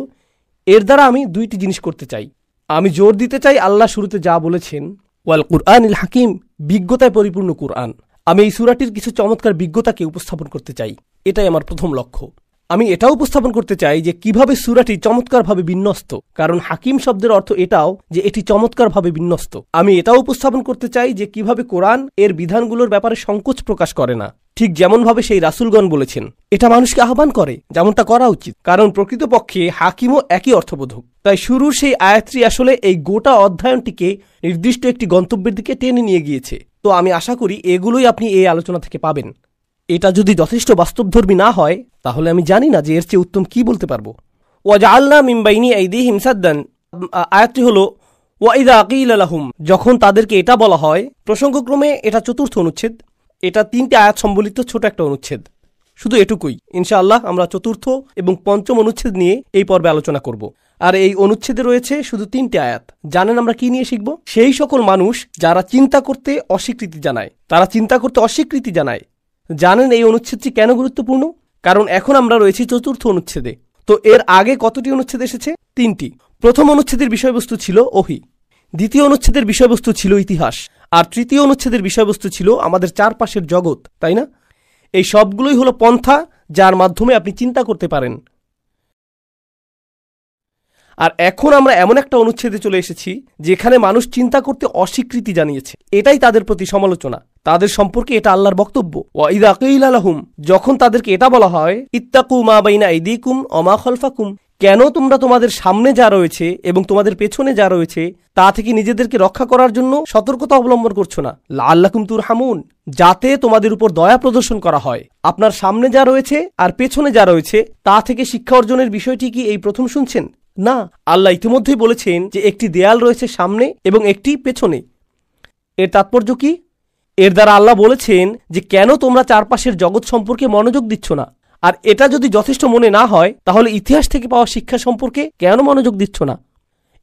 এর দ্বারা আমি দুইটি জিনিস করতে চাই। আমি জোর দিতে চাই আল্লাহ শুরুতে যা বলেছেন, ওয়াল কুরআনিল হাকিম, বিজ্ঞতায় পরিপূর্ণ কুরআন। আমি এই সূরাটির কিছু চমৎকার বিজ্ঞতাকে উপস্থাপন করতে চাই। এটাই আমার প্রথম লক্ষ্য। আমি এটাও উপস্থাপন করতে চাই যে কিভাবে সূরাটি চমৎকারভাবে বিন্যস্ত, কারণ হাকিম শব্দের অর্থ এটাও যে এটি চমৎকারভাবে বিন্যস্ত। আমি এটাও উপস্থাপন করতে চাই যে কিভাবে কোরআন এর বিধানগুলোর ব্যাপারে সংকোচ প্রকাশ করে না, ঠিক যেমনভাবে সেই রাসূলগণ বলেছেন। এটা মানুষকে আহ্বান করে যেমনটা করা উচিত, কারণ প্রকৃতপক্ষে হাকিমও একই অর্থবোধক। তাই শুরুর সেই আয়াতটি আসলে এই গোটা অধ্যয়নটিকে নির্দিষ্ট একটি গন্তব্যের দিকে টেনে নিয়ে গিয়েছে। তো আমি আশা করি এগুলোই আপনি এই আলোচনা থেকে পাবেন। এটা যদি যথেষ্ট বাস্তবধর্মী না হয়, তাহলে আমি জানি না যে এর চেয়ে উত্তম কি বলতে পারবো। ওয়াজআলনা মিন বাইনি আইদিহিম সাদ্দান, আয়াতটি হলো ওয়াইদা কিলা লাহুম, যখন তাদেরকে এটা বলা হয়। প্রসঙ্গক্রমে এটা চতুর্থ অনুচ্ছেদ, এটা 3টি আয়াত সম্বলিত ছোট একটা অনুচ্ছেদ। শুধু এটুকুই। ইনশাআল্লাহ আমরা চতুর্থ এবং পঞ্চম অনুচ্ছেদ নিয়ে এই পর্বে আলোচনা করব। আর এই অনুচ্ছেদে রয়েছে শুধু 3টি আয়াত। জানেন আমরা কি নিয়ে শিখব? সেই সকল মানুষ যারা চিন্তা করতে অস্বীকৃতি জানায়, তারা চিন্তা করতে অস্বীকৃতি জানায়। জানেন এই অনুচ্ছেদটি কেন গুরুত্বপূর্ণ? কারণ এখন আমরা রয়েছি চতুর্থ অনুচ্ছেদে। তো এর আগে কতটি অনুচ্ছেদ এসেছে? 3টি। প্রথম অনুচ্ছেদের বিষয়বস্তু ছিল ওহী, দ্বিতীয় অনুচ্ছেদের বিষয়বস্তু ছিল ইতিহাস, আর তৃতীয় অনুচ্ছেদের বিষয়বস্তু ছিল আমাদের চারপাশের জগৎ, তাই না? এই সবগুলোই হলো পন্থা যার মাধ্যমে আপনি চিন্তা করতে পারেন। আর এখন আমরা এমন একটা অনুচ্ছেদে চলে এসেছি যেখানে মানুষ চিন্তা করতে অস্বীকৃতি জানিয়েছে। এটাই তাদের প্রতি সমালোচনা, তাদের সম্পর্কে এটা আল্লাহর বক্তব্য। ওয়াইদা কিলা লাহুম, যখন তাদেরকে এটা বলা হয়, ইত্তাকু মা বাইনা আইদিকুম ওয়া মা খালফাকুম, কেন তোমরা তোমাদের সামনে যা রয়েছে এবং তোমাদের পেছনে যা রয়েছে তা থেকে নিজেদেরকে রক্ষা করার জন্য সতর্কতা অবলম্বন করছো না? লাআল্লাকুম তুরহামুন, যাতে তোমাদের উপর দয়া প্রদর্শন করা হয়। আপনার সামনে যা রয়েছে আর পেছনে যা রয়েছে তা থেকে শিক্ষা অর্জনের বিষয়টি কি এই প্রথম শুনছেন? না, আল্লাহ ইতিমধ্যেই বলেছেন যে একটি দেয়াল রয়েছে সামনে এবং একটি পেছনে। এর তাৎপর্য কি? এর দ্বারা আল্লাহ বলেছেন যে কেন তোমরা চারপাশের জগৎ সম্পর্কে মনোযোগ দিচ্ছ না। আর এটা যদি যথেষ্ট মনে না হয়, তাহলে ইতিহাস থেকে পাওয়া শিক্ষা সম্পর্কে কেন মনোযোগ দিচ্ছ না?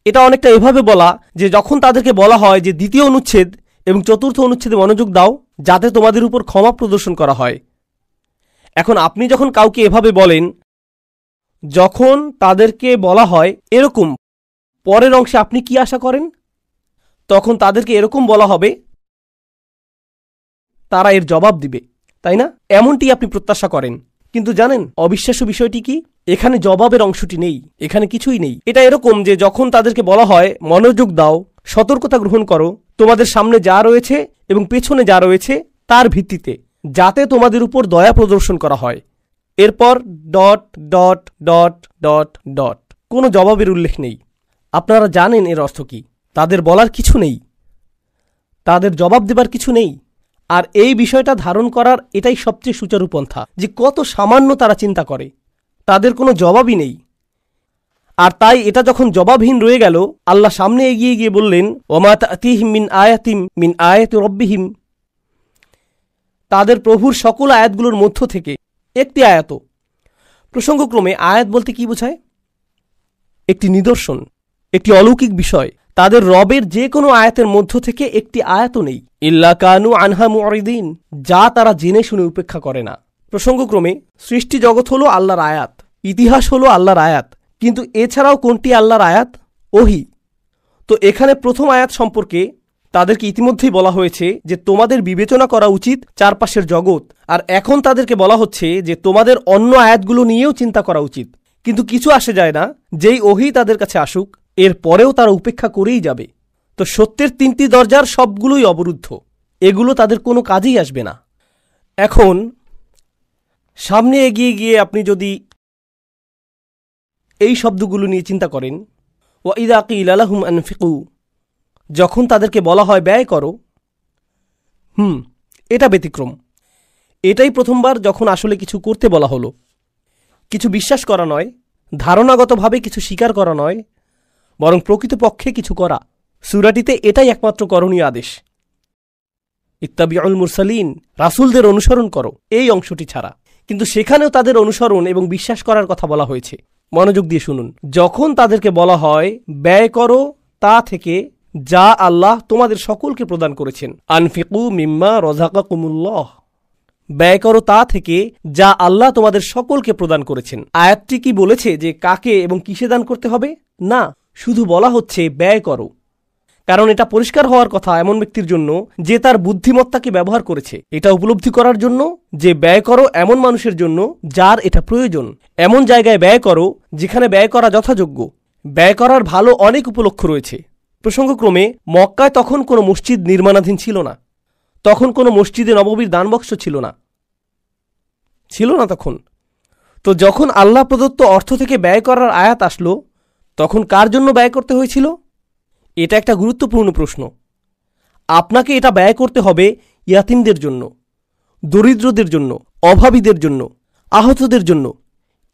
এটা অনেকটা এভাবে বলা যে যখন তাদেরকে বলা হয় যে দ্বিতীয় অনুচ্ছেদ এবং চতুর্থ অনুচ্ছেদে মনোযোগ দাও যাতে তোমাদের উপর ক্ষমা প্রদর্শন করা হয়। এখন আপনি যখন কাউকে এভাবে বলেন, যখন তাদেরকে বলা হয় এরকম, পরের অংশে আপনি কি আশা করেন? তখন তাদেরকে এরকম বলা হবে, তারা এর জবাব দিবে, তাই না? এমনটি আপনি প্রত্যাশা করেন। কিন্তু জানেন অবিশ্বাস্য বিষয়টি কি? এখানে জবাবের অংশটি নেই, এখানে কিছুই নেই। এটা এরকম যে যখন তাদেরকে বলা হয় মনোযোগ দাও, সতর্কতা গ্রহণ করো, তোমাদের সামনে যা রয়েছে এবং পেছনে যা রয়েছে তার ভিত্তিতে, যাতে তোমাদের উপর দয়া প্রদর্শন করা হয়। এরপর dot dot dot dot dot, কোনো জবাবের উল্লেখ নেই। আপনারা জানেন এর অর্থ কি? তাদের বলার কিছু নেই, তাদের জবাব দেবার কিছু নেই। আর এই বিষয়টা ধারণ করার এটাই সবচেয়ে সুচারু পন্থা যে কত সামান্য তারা চিন্তা করে, তাদের কোনো জবাবই নেই। আর তাই এটা যখন জবাবহীন রয়ে গেল, আল্লাহ সামনে এগিয়ে গিয়ে বললেন, ওমা তাতিহিম মিন আয়াতিম মিন আয়াতি রব্বিহিম, তাদের প্রভুর সকল আয়াতগুলোর মধ্য থেকে একটি আয়াত। প্রসঙ্গক্রমে আয়াত বলতে কি বোঝায়? একটি নিদর্শন, একটি অলৌকিক বিষয়। তাদের রবের যে কোনো আয়াতের মধ্য থেকে একটি আয়াতও নেই, ইল্লা কানু আনহা মুরিদিন, যা তারা জেনে শুনে উপেক্ষা করে না। প্রসঙ্গক্রমে সৃষ্টি জগৎ হলো আল্লাহর আয়াত, ইতিহাস হলো আল্লাহর আয়াত, কিন্তু এছাড়াও কোনটি আল্লাহর আয়াত? ওহী। তো এখানে প্রথম আয়াত সম্পর্কে তাদেরকে ইতিমধ্যেই বলা হয়েছে যে তোমাদের বিবেচনা করা উচিত চারপাশের জগৎ। আর এখন তাদেরকে বলা হচ্ছে যে তোমাদের অন্য আয়াতগুলো নিয়েও চিন্তা করা উচিত। কিন্তু কিছু আসে যায় না, যেই ওহী তাদের কাছে আসুক এর পরেও তারা উপেক্ষা করেই যাবে। তো তো সত্যের 3টি দরজার সবগুলোই অবরুদ্ধ, এগুলো তাদের কোনো কাজেই আসবে না। এখন সামনে এগিয়ে গিয়ে আপনি যদি এই শব্দগুলো নিয়ে চিন্তা করেন, ওয়াইদা কিলা লাহুম আনফিকু, যখন তাদেরকে বলা হয় ব্যয় করো, এটা ব্যতিক্রম। এটাই প্রথমবার যখন আসলে কিছু করতে বলা হলো, কিছু বিশ্বাস করা নয়, ধারণাগতভাবে কিছু স্বীকার করা নয়, বরং প্রকৃতপক্ষে কিছু করা। সূরাটিতে এটাই একমাত্র করণীয় আদেশ। ইত্তাবিউল মুরসালিন, রাসূলদের অনুসরণ করো, এই অংশটি ছাড়া। কিন্তু সেখানেও তাদের অনুসরণ এবং বিশ্বাস করার কথা বলা হয়েছে। মনোযোগ দিয়ে শুনুন, যখন তাদেরকে বলা হয় ব্যয় করো তা থেকে যা আল্লাহ তোমাদের সকলকে প্রদান করেছেন, আনফিকু মিম্মা রাযাকাকুমুল্লাহ, ব্যয় করো তা থেকে যা আল্লাহ তোমাদের সকলকে প্রদান করেছেন। আয়াতটি কি বলেছে যে কাকে এবং কিসে দান করতে হবে? না, শুধু বলা হচ্ছে ব্যয় করো। কারণ এটা পরিষ্কার হওয়ার কথা এমন ব্যক্তির জন্য যে তার বুদ্ধিমত্তাকে ব্যবহার করেছে, এটা উপলব্ধি করার জন্য যে ব্যয় করো এমন মানুষের জন্য যার এটা প্রয়োজন। এমন জায়গায় ব্যয় করো যেখানে ব্যয় করা যথাযোগ্য। ব্যয় করার ভালো অনেক উপলক্ষ রয়েছে। প্রসঙ্গক্রমে মক্কায় তখন কোনো মসজিদ নির্মাণাধীন ছিল না, তখন কোনো মসজিদে নববীর দানবক্স ছিল না তখন। তো যখন আল্লাহ প্রদত্ত অর্থ থেকে ব্যয় করার আয়াত আসলো, তখন কার জন্য ব্যয় করতে হয়েছিল? এটা একটা গুরুত্বপূর্ণ প্রশ্ন। আপনাকে এটা ব্যয় করতে হবে ইয়াতিমদের জন্য, দরিদ্রদের জন্য, অভাবীদের জন্য, আহতদের জন্য।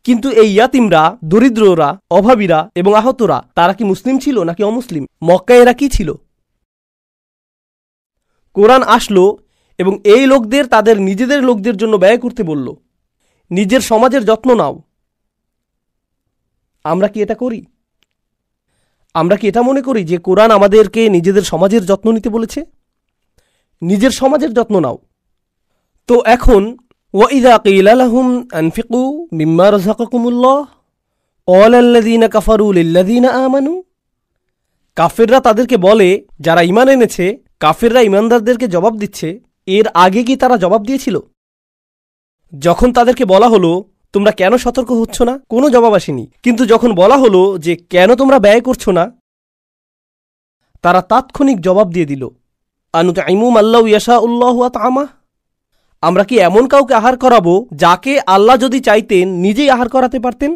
কিন্তু এই ইয়াতিমরা, দরিদ্ররা, অভাবীরা এবং আহতরা তারা কি মুসলিম ছিল নাকি অমুসলিম? মক্কায় এরা কি ছিল? কোরআন আসলো এবং এই লোকদের তাদের নিজেদের লোকদের জন্য ব্যয় করতে বলল। নিজের সমাজের যত্ন নাও। আমরা কি এটা করি? আমরা কি এটা মনে করি যে কোরআন আমাদেরকে নিজেদের সমাজের যত্ন নিতে বলেছে? নিজের সমাজের যত্ন নাও। তো এখন ওয়াইদা কিলা লাহুম আনফিকু মিম্মা রাযাকাকুমুল্লাহ ক্বালাল্লাযীনা কাফারু লিল্লাযীনা আমানু, কাফেররা তাদেরকে বলে, যারা ঈমান এনেছে, কাফেররা ঈমানদারদেরকে জবাব দিচ্ছে। এর আগে কি তারা জবাব দিয়েছিল? যখন তাদেরকে বলা হলো তোমরা কেন সতর্ক হচ্ছ না, কোনো জবাব আসেনি। কিন্তু যখন বলা হলো যে কেন তোমরা ব্যয় করছো না, তারা তাৎক্ষণিক জবাব দিয়ে দিল, আনুতঈমু মাল্লাউ ইয়াশাউল্লাহু আত'আমাহ, আমরা কি এমন কাউকে আহার করাবো যাকে আল্লাহ যদি চাইতেন নিজেই আহার করাতে পারতেন?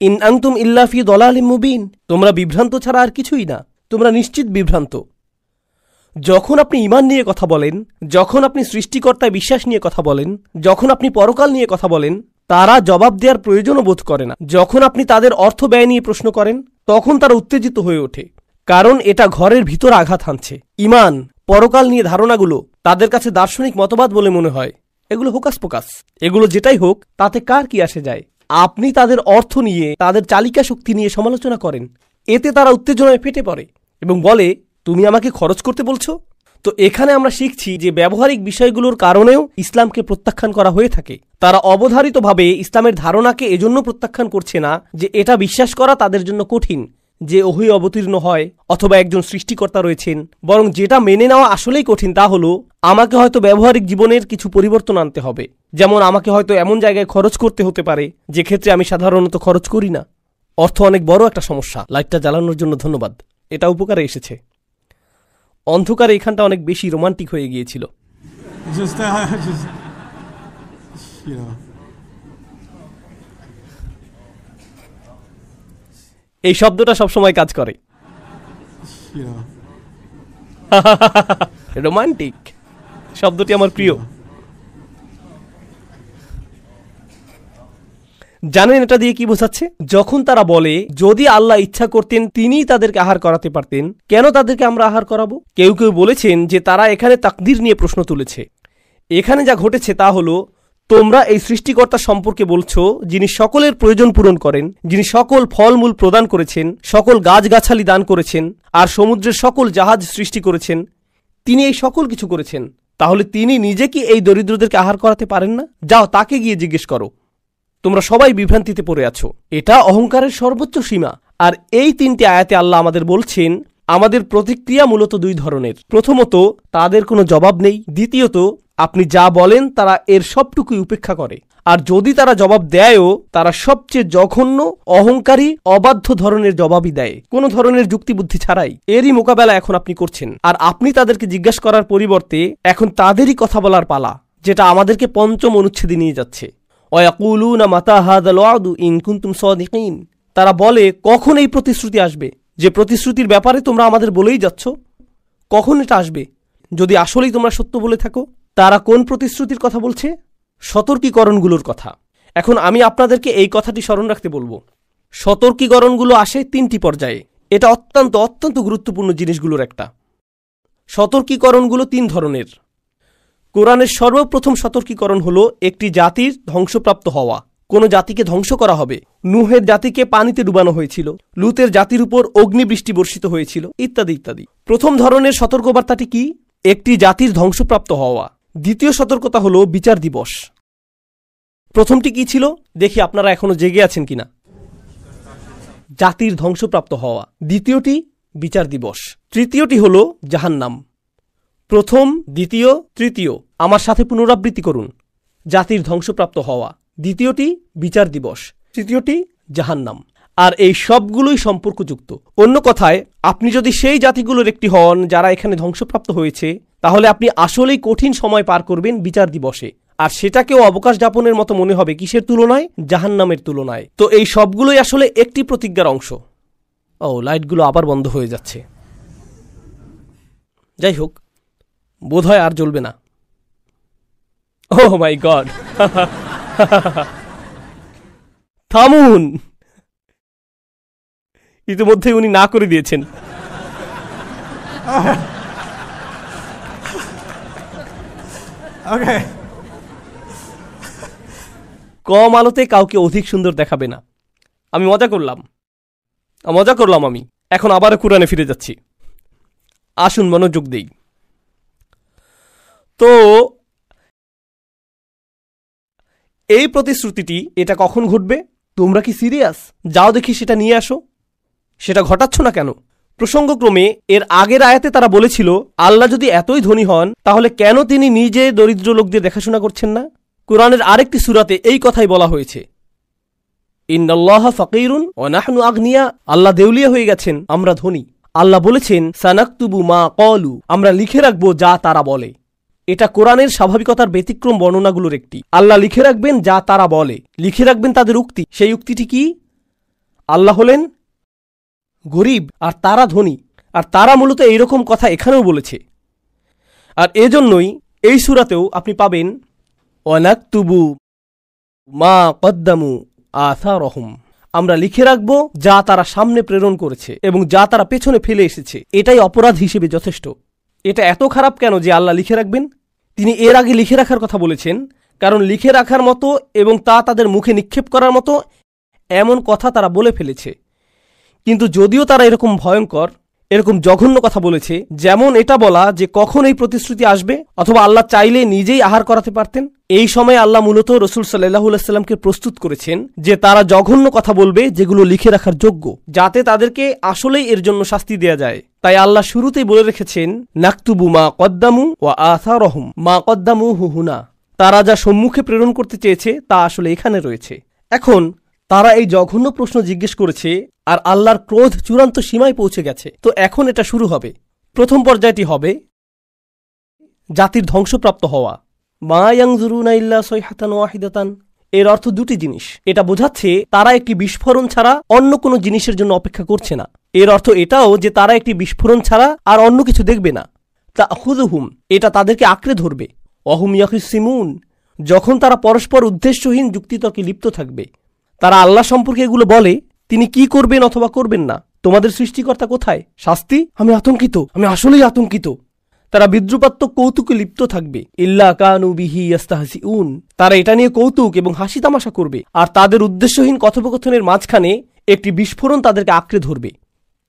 ইন আনতুম ইল্লা ফি দালালিম মুবিন, তোমরা বিভ্রান্ত ছাড়া আর কিছুই না, তোমরা নিশ্চিত বিভ্রান্ত। যখন আপনি ঈমান নিয়ে কথা বলেন, যখন আপনি সৃষ্টিকর্তায় বিশ্বাস নিয়ে কথা বলেন, যখন আপনি পরকাল নিয়ে কথা বলেন, তারা জবাব দেওয়ার প্রয়োজনও বোধ করে না। যখন আপনি তাদের অর্থ ব্যয় নিয়ে প্রশ্ন করেন, তখন তারা উত্তেজিত হয়ে ওঠে, কারণ এটা ঘরের ভিতর আঘাত হানছে। ঈমান, পরকাল নিয়ে ধারণাগুলো তাদের কাছে দার্শনিক মতবাদ বলে মনে হয়। এগুলো হোকাস পোকাস। এগুলো যেটাই হোক, তাতে কার কি আসে যায়? আপনি তাদের অর্থ নিয়ে, তাদের চালিকা শক্তি নিয়ে সমালোচনা করেন, এতে তারা উত্তেজনায় ফেটে পড়ে এবং বলে, তুমি আমাকে খরচ করতে বলছো? তো এখানে আমরা শিখছি যে ব্যবহারিক বিষয়গুলোর কারণেও ইসলামকে প্রত্যাখ্যান করা হয়ে থাকে। তারা অবধারিতভাবে ইসলামের ধারণাকে এজন্য প্রত্যাখ্যান করছে না যে এটা বিশ্বাস করা তাদের জন্য কঠিন যে ওহী অবতীর্ণ হয় অথবা একজন সৃষ্টিকর্তা রয়েছেন, বরং যেটা মেনে নেওয়া আসলেই কঠিন তা হলো আমাকে হয়তো ব্যবহারিক জীবনের কিছু পরিবর্তন আনতে হবে। যেমন আমাকে হয়তো এমন জায়গায় খরচ করতে হতে পারে যে ক্ষেত্রে আমি সাধারণত খরচ করি না। অর্থ অনেক বড় একটা সমস্যা। লাইটটা জ্বালানোর জন্য ধন্যবাদ, এটা উপকারে এসেছে। অন্ধকারে এখানটা অনেক বেশি রোমান্টিক হয়ে গিয়েছিল। এই শব্দটা সবসময় কাজ করে। রোমান্টিক শব্দটি আমার প্রিয়। জানেন এটা দিয়ে কি বোঝাচ্ছে? যখন তারা বলে যদি আল্লাহ ইচ্ছা করতেন তিনিই তাদেরকে আহার করাতে পারতেন, কেন তাদেরকে আমরা আহার করাবো? কেউ কেউ বলেছেন যে তারা এখানে তাকদীর নিয়ে প্রশ্ন তুলেছে। এখানে যা ঘটেছে তা হলো, তোমরা এই সৃষ্টিকর্তা সম্পর্কে বলছো যিনি সকলের প্রয়োজন পূরণ করেন, যিনি সকল ফলমূল প্রদান করেছেন, সকল গাছগাছালি দান করেছেন, আর সমুদ্রের সকল জাহাজ সৃষ্টি করেছেন, তিনি এই সকল কিছু করেছেন। তাহলে তিনি নিজে কি এই দরিদ্রদেরকে আহার করাতে পারেন না? যাও তাকে গিয়ে জিজ্ঞেস করো। তোমরা সবাই বিভ্রান্তিতে পড়ে আছো। এটা অহংকারের সর্বোচ্চ সীমা। আর এই 3টি আয়াতে আল্লাহ আমাদের বলছেন আমাদের প্রতিক্রিয়া মূলত 2 ধরনের। প্রথমত, তাদের কোনো জবাব নেই। দ্বিতীয়ত, আপনি যা বলেন তারা এর সবটুকুই উপেক্ষা করে। আর যদি তারা জবাব দেয়ও তারা সবচেয়ে জঘন্য, অহংকারী, অবাধ্য ধরনের জবাবই দেয়, কোনো ধরনের যুক্তিবুদ্ধি ছাড়াই। এরই মোকাবেলা এখন আপনি করছেন, আর আপনি তাদেরকে জিজ্ঞাসা করার পরিবর্তে এখন তাদেরই কথা বলার পালা, যেটা আমাদেরকে পঞ্চম অনুচ্ছেদে নিয়ে যাচ্ছে। ওয়ায়াকুলুনা মাতা হাযাল ওয়াদু ইন কুনতুম সাদিকিন। তারা বলে, কখন এই প্রতিশ্রুতি আসবে, যে প্রতিশ্রুতির ব্যাপারে তোমরা আমাদের বলেই যাচ্ছ, কখন এটা আসবে যদি আসলেই তোমরা সত্য বলে থাকো? তারা কোন প্রতিশ্রুতির কথা বলছে? সতর্কীকরণগুলোর কথা। এখন আমি আপনাদেরকে এই কথাটি স্মরণ রাখতে বলবো, সতর্কীকরণগুলো আসে 3টি পর্যায়ে। এটা অত্যন্ত অত্যন্ত গুরুত্বপূর্ণ জিনিসগুলোর একটা। সতর্কীকরণগুলো 3 ধরনের। কোরআনের সর্বপ্রথম সতর্কীকরণ হলো একটি জাতির ধ্বংসপ্রাপ্ত হওয়া, কোনো জাতিকে ধ্বংস করা হবে। নূহের জাতিকে পানিতে ডুবানো হয়েছিল, লুতের জাতির উপর অগ্নিবৃষ্টি বর্ষিত হয়েছিল, ইত্যাদি ইত্যাদি। প্রথম ধরনের সতর্কবার্তাটি কি? একটি জাতির ধ্বংসপ্রাপ্ত হওয়া। দ্বিতীয় সতর্কতা হলো বিচার দিবস। প্রথমটি কি ছিল দেখি আপনারা এখনো জেগে আছেন কিনা। জাতির ধ্বংসপ্রাপ্ত হওয়া। দ্বিতীয়টি বিচার দিবস। তৃতীয়টি হলো জাহান্নাম। প্রথম, দ্বিতীয়, তৃতীয় আমার সাথে পুনরাবৃত্তি করুন। জাতির ধ্বংসপ্রাপ্ত হওয়া, দ্বিতীয়টি বিচার দিবস, তৃতীয়টি জাহান্নাম। আর এই সবগুলোই সম্পর্কযুক্ত। অন্য কথায়, আপনি যদি সেই জাতিগুলোর একটি হন যারা এখানে ধ্বংসপ্রাপ্ত হয়েছে, তাহলে আপনি আসলেই কঠিন সময় পার করবেন বিচার দিবসে। আর সেটাকেও অবকাশ যাপনের মতো মনে হবে কিসের তুলনায়? জাহান্নামের তুলনায়। তো এই সবগুলোই আসলে একটি প্রতিজ্ঞার অংশ। ও, লাইটগুলো আবার বন্ধ হয়ে যাচ্ছে। যাই হোক, বোধহয় আর জ্বলবে না। ও মাই গড, থামুন। ইতিমধ্যে উনি না করে দিয়েছেন। কম আলোতে কাউকে অধিক সুন্দর দেখাবে না। আমি মজা করলাম। আমি এখন আবার কোরআনে ফিরে যাচ্ছি। আসুন মনোযোগ দেই। তো এই প্রতিশ্রুতিটি, এটা কখন ঘটবে? তোমরা কি সিরিয়াস? যাও দেখি সেটা নিয়ে আসো। সেটা ঘটাচ্ছ না কেন? প্রসঙ্গক্রমে এর আগের আয়াতে তারা বলেছিল, আল্লাহ যদি এতই ধনী হন তাহলে কেন তিনি নিজে দরিদ্র লোকদের দেখাশোনা করছেন না? কোরআনের আরেকটি সূরাতে এই কথাই বলা হয়েছে, ইন্নাল্লাহা ফাকিরুন ওয়া নাহনু আগনিয়া। আল্লাহ দেউলিয়া হয়ে গেছেন, আমরা ধনী। আল্লাহ বলেছেন, সানাকতুবু মা ক্বালু, আমরা লিখে রাখবো যা তারা বলে। এটা কোরআনের স্বাভাবিকতার ব্যতিক্রম বর্ণনাগুলোর একটি। আল্লাহ লিখে রাখবেন যা তারা বলে, লিখে রাখবেন তাদের উক্তি। সেই উক্তিটি কি? আল্লাহ হলেন গরিব আর তারা ধনী, আর তারা মূলত এইরকম কথা এখানেও বলেছে। আর এজন্যই এই সূরাতেও আপনি পাবেন, ওয়ানাকতুবু মা কদ্দামু আসারহুম, আমরা লিখে রাখব যা তারা সামনে প্রেরণ করেছে এবং যা তারা পেছনে ফেলে এসেছে। এটাই অপরাধ হিসেবে যথেষ্ট। এটা এত খারাপ কেন যে আল্লাহ লিখে রাখবেন? তিনি এর আগে লিখে রাখার কথা বলেছেন, কারণ লিখে রাখার মতো এবং তা তাদের মুখে নিক্ষেপ করার মতো এমন কথা তারা বলে ফেলেছে। কিন্তু যদিও তারা এরকম ভয়ঙ্কর, এরকম জঘন্য কথা বলেছে, যেমন এটা বলা যে কখন এই প্রতিশ্রুতি আসবে, অথবা আল্লাহ চাইলে নিজেই আহার করাতে পারতেন, এই সময় আল্লাহ মূলত রাসূল সাল্লাল্লাহু আলাইহি সাল্লামকে প্রস্তুত করেছেন যে তারা জঘন্য কথা বলবে যেগুলো লিখে রাখার যোগ্য, যাতে তাদেরকে আসলেই এর জন্য শাস্তি দেয়া যায়। তাই আল্লাহ শুরুতেই বলে রেখেছেন, নাকতুবু মা কদ্দামু ওয়া আসারহুম, মা কদ্দামু হুনা, তারা যা সম্মুখে প্রেরণ করতে চেয়েছে তা আসলে এখানে রয়েছে। এখন তারা এই জঘন্য প্রশ্ন জিজ্ঞেস করেছে, আর আল্লাহর ক্রোধ চূড়ান্ত সীমায় পৌঁছে গেছে। তো এখন এটা শুরু হবে। প্রথম পর্যায়টি হবে জাতির ধ্বংসপ্রাপ্ত হওয়া। মা ইয়ানজুরুনা ইল্লা সাইহাতান ওয়াহিদাতান, এর অর্থ দুটি জিনিস। এটা বোঝাচ্ছে তারা একটি বিস্ফোরণ ছাড়া অন্য কোনো জিনিসের জন্য অপেক্ষা করছে না। এর অর্থ এটাও যে তারা একটি বিস্ফোরণ ছাড়া আর অন্য কিছু দেখবে না। তাখুযুহুম, এটা তাদেরকে আঁকড়ে ধরবে। ওয়াহুম ইয়াখিসিমুন, যখন তারা পরস্পর উদ্দেশ্যহীন যুক্তিতর্কে লিপ্ত থাকবে। তারা আল্লাহ সম্পর্কে এগুলো বলে, তিনি কি করবেন অথবা করবেন না, তোমাদের সৃষ্টিকর্তা কোথায়, শাস্তি, আমি আতঙ্কিত, আমি আসলেই আতঙ্কিত। তারা বিদ্রুপাত্মক কৌতুকে লিপ্ত থাকবে। ইল্লা কানু বিহি ইস্তাহজিউন, তারা এটা নিয়ে কৌতুক এবং হাসি তামাশা করবে। আর তাদের উদ্দেশ্যহীন কথোপকথনের মাঝখানে একটি বিস্ফোরণ তাদেরকে আঁকড়ে ধরবে।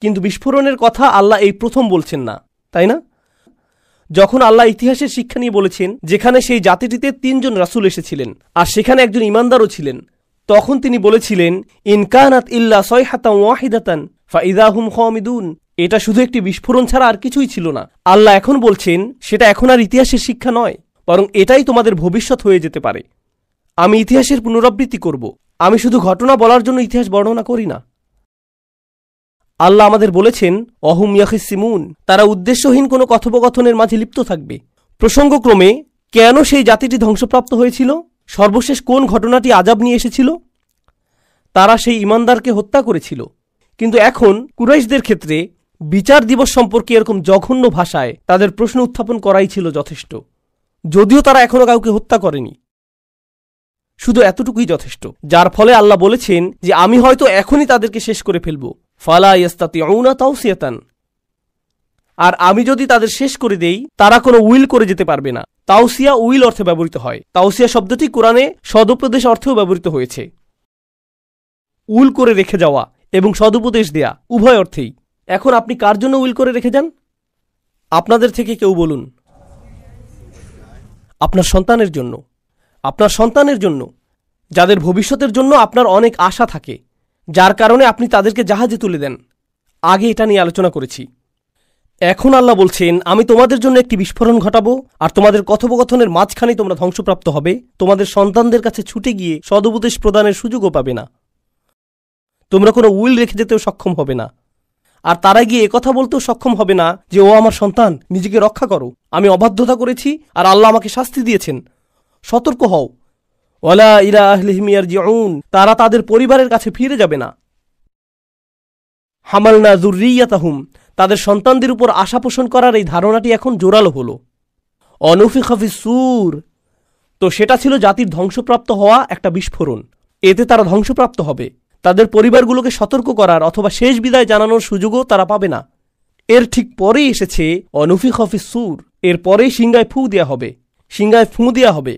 কিন্তু বিস্ফোরণের কথা আল্লাহ এই প্রথম বলছেন না, তাই না? যখন আল্লাহ ইতিহাসের শিক্ষা নিয়ে বলেছেন, যেখানে সেই জাতিটিতে 3 জন রাসূল এসেছিলেন আর সেখানে একজন ইমানদারও ছিলেন, তখন তিনি বলেছিলেন, ইনকানাত ইল্লা সাইহাতান ওয়াহিদাতান ফাইযা হুম খামিদুন, এটা শুধু একটি বিস্ফোরণ ছাড়া আর কিছুই ছিল না। আল্লাহ এখন বলছেন, সেটা এখন আর ইতিহাসের শিক্ষা নয়, বরং এটাই তোমাদের ভবিষ্যৎ হয়ে যেতে পারে। আমি ইতিহাসের পুনরাবৃত্তি করব। আমি শুধু ঘটনা বলার জন্য ইতিহাস বর্ণনা করি না। আল্লাহ আমাদের বলেছেন অহুম ইয়াখিসিমুন, তারা উদ্দেশ্যহীন কোনো কথোপকথনের মাঝে লিপ্ত থাকবে। প্রসঙ্গক্রমে কেন সেই জাতিটি ধ্বংসপ্রাপ্ত হয়েছিল, সর্বশেষ কোন ঘটনাটি আযাব নিয়ে এসেছিল? তারা সেই ঈমানদারকে হত্যা করেছিল। কিন্তু এখন কুরাইশদের ক্ষেত্রে বিচার দিবস সম্পর্কে এরকম জঘন্য ভাষায় তাদের প্রশ্ন উত্থাপন করাই ছিল যথেষ্ট, যদিও তারা এখনো কাউকে হত্যা করেনি। শুধু এতটুকুই যথেষ্ট, যার ফলে আল্লাহ বলেছেন যে আমি হয়তো এখনই তাদেরকে শেষ করে ফেলব। ফালা ইয়াস্তাতিউনা তাওসিয়াতান, আর আমি যদি তাদের শেষ করে দেই তারা কোনো উইল করে যেতে পারবে না। তাওসিয়া উইল অর্থে ব্যবহৃত হয়। তাওসিয়া শব্দটি কোরআনে সদুপদেশ অর্থেও ব্যবহৃত হয়েছে। উইল করে রেখে যাওয়া এবং সদুপদেশ দেয়া উভয় অর্থেই। এখন আপনি কার জন্য উইল করে রেখে যান? আপনাদের থেকে কেউ বলুন। আপনার সন্তানের জন্য। আপনার সন্তানের জন্য, যাদের ভবিষ্যতের জন্য আপনার অনেক আশা থাকে, যার কারণে আপনি তাদেরকে জাহাজে তুলে দেন। আগে এটা নিয়ে আলোচনা করেছি। এখন আল্লাহ বলছেন আমি তোমাদের জন্য একটি বিস্ফোরণ ঘটাবো, আর তোমাদের কথোপকথনের মাঝখানে তোমরা ধ্বংসপ্রাপ্ত হবে। তোমাদের সন্তানদের কাছে ছুটে গিয়ে সদুপদেশ প্রদানের সুযোগও পাবে না। তোমরা কোনো উইল রেখে যেতেও সক্ষম হবে না, আর তারা গিয়ে একথা বলতেও সক্ষম হবে না যে ও আমার সন্তান, নিজেকে রক্ষা করো, আমি অবাধ্যতা করেছি আর আল্লাহ আমাকে শাস্তি দিয়েছেন, সতর্ক হও। ওয়ালা ইলা আহলিহিম ইয়ারজিউন, তারা তাদের পরিবারের কাছে ফিরে যাবে না। হামালনা যুররিয়াতাহুম, তাদের সন্তানদের উপর আশা পোষণ করার এই ধারণাটি এখন জোরালো হলো। অনুফিখা ফিস-সূর, তো সেটা ছিল জাতির ধ্বংসপ্রাপ্ত হওয়া একটা বিস্ফোরণ। এতে তারা ধ্বংসপ্রাপ্ত হবে। তাদের পরিবারগুলোকে সতর্ক করার অথবা শেষ বিদায় জানানোর সুযোগও তারা পাবে না। এর ঠিক পরেই এসেছে অনুফিখা ফিস-সূর, এর পরেই সিংহায় ফু দেয়া হবে। সিংহায় ফু দেয়া হবে,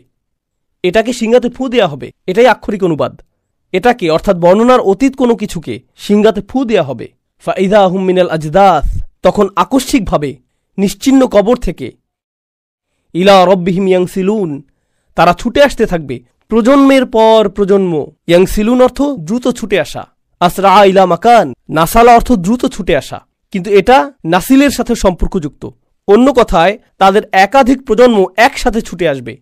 এটাকে সিংহাতে ফু দেয়া হবে, এটাই আক্ষরিক অনুবাদ। এটাকে অর্থাৎ বর্ণনার অতীত কোনো কিছুকে সিংহাতে ফু দেয়া হবে। ফাইদা হুম মিনাল আজদাস, তখন আকস্মিকভাবে নিশ্চিহ্ন কবর থেকে ইলা রব্বিহিম ইয়াংসিলুন, তারা ছুটে আসতে থাকবে প্রজন্মের পর প্রজন্ম। ইয়াংসিলুন অর্থ দ্রুত ছুটে আসা। আসরা ইলা মাকান, নাসালা অর্থ দ্রুত ছুটে আসা, কিন্তু এটা নাসিলের সাথে সম্পর্কযুক্ত। অন্য কথায় তাদের একাধিক প্রজন্ম একসাথে ছুটে আসবে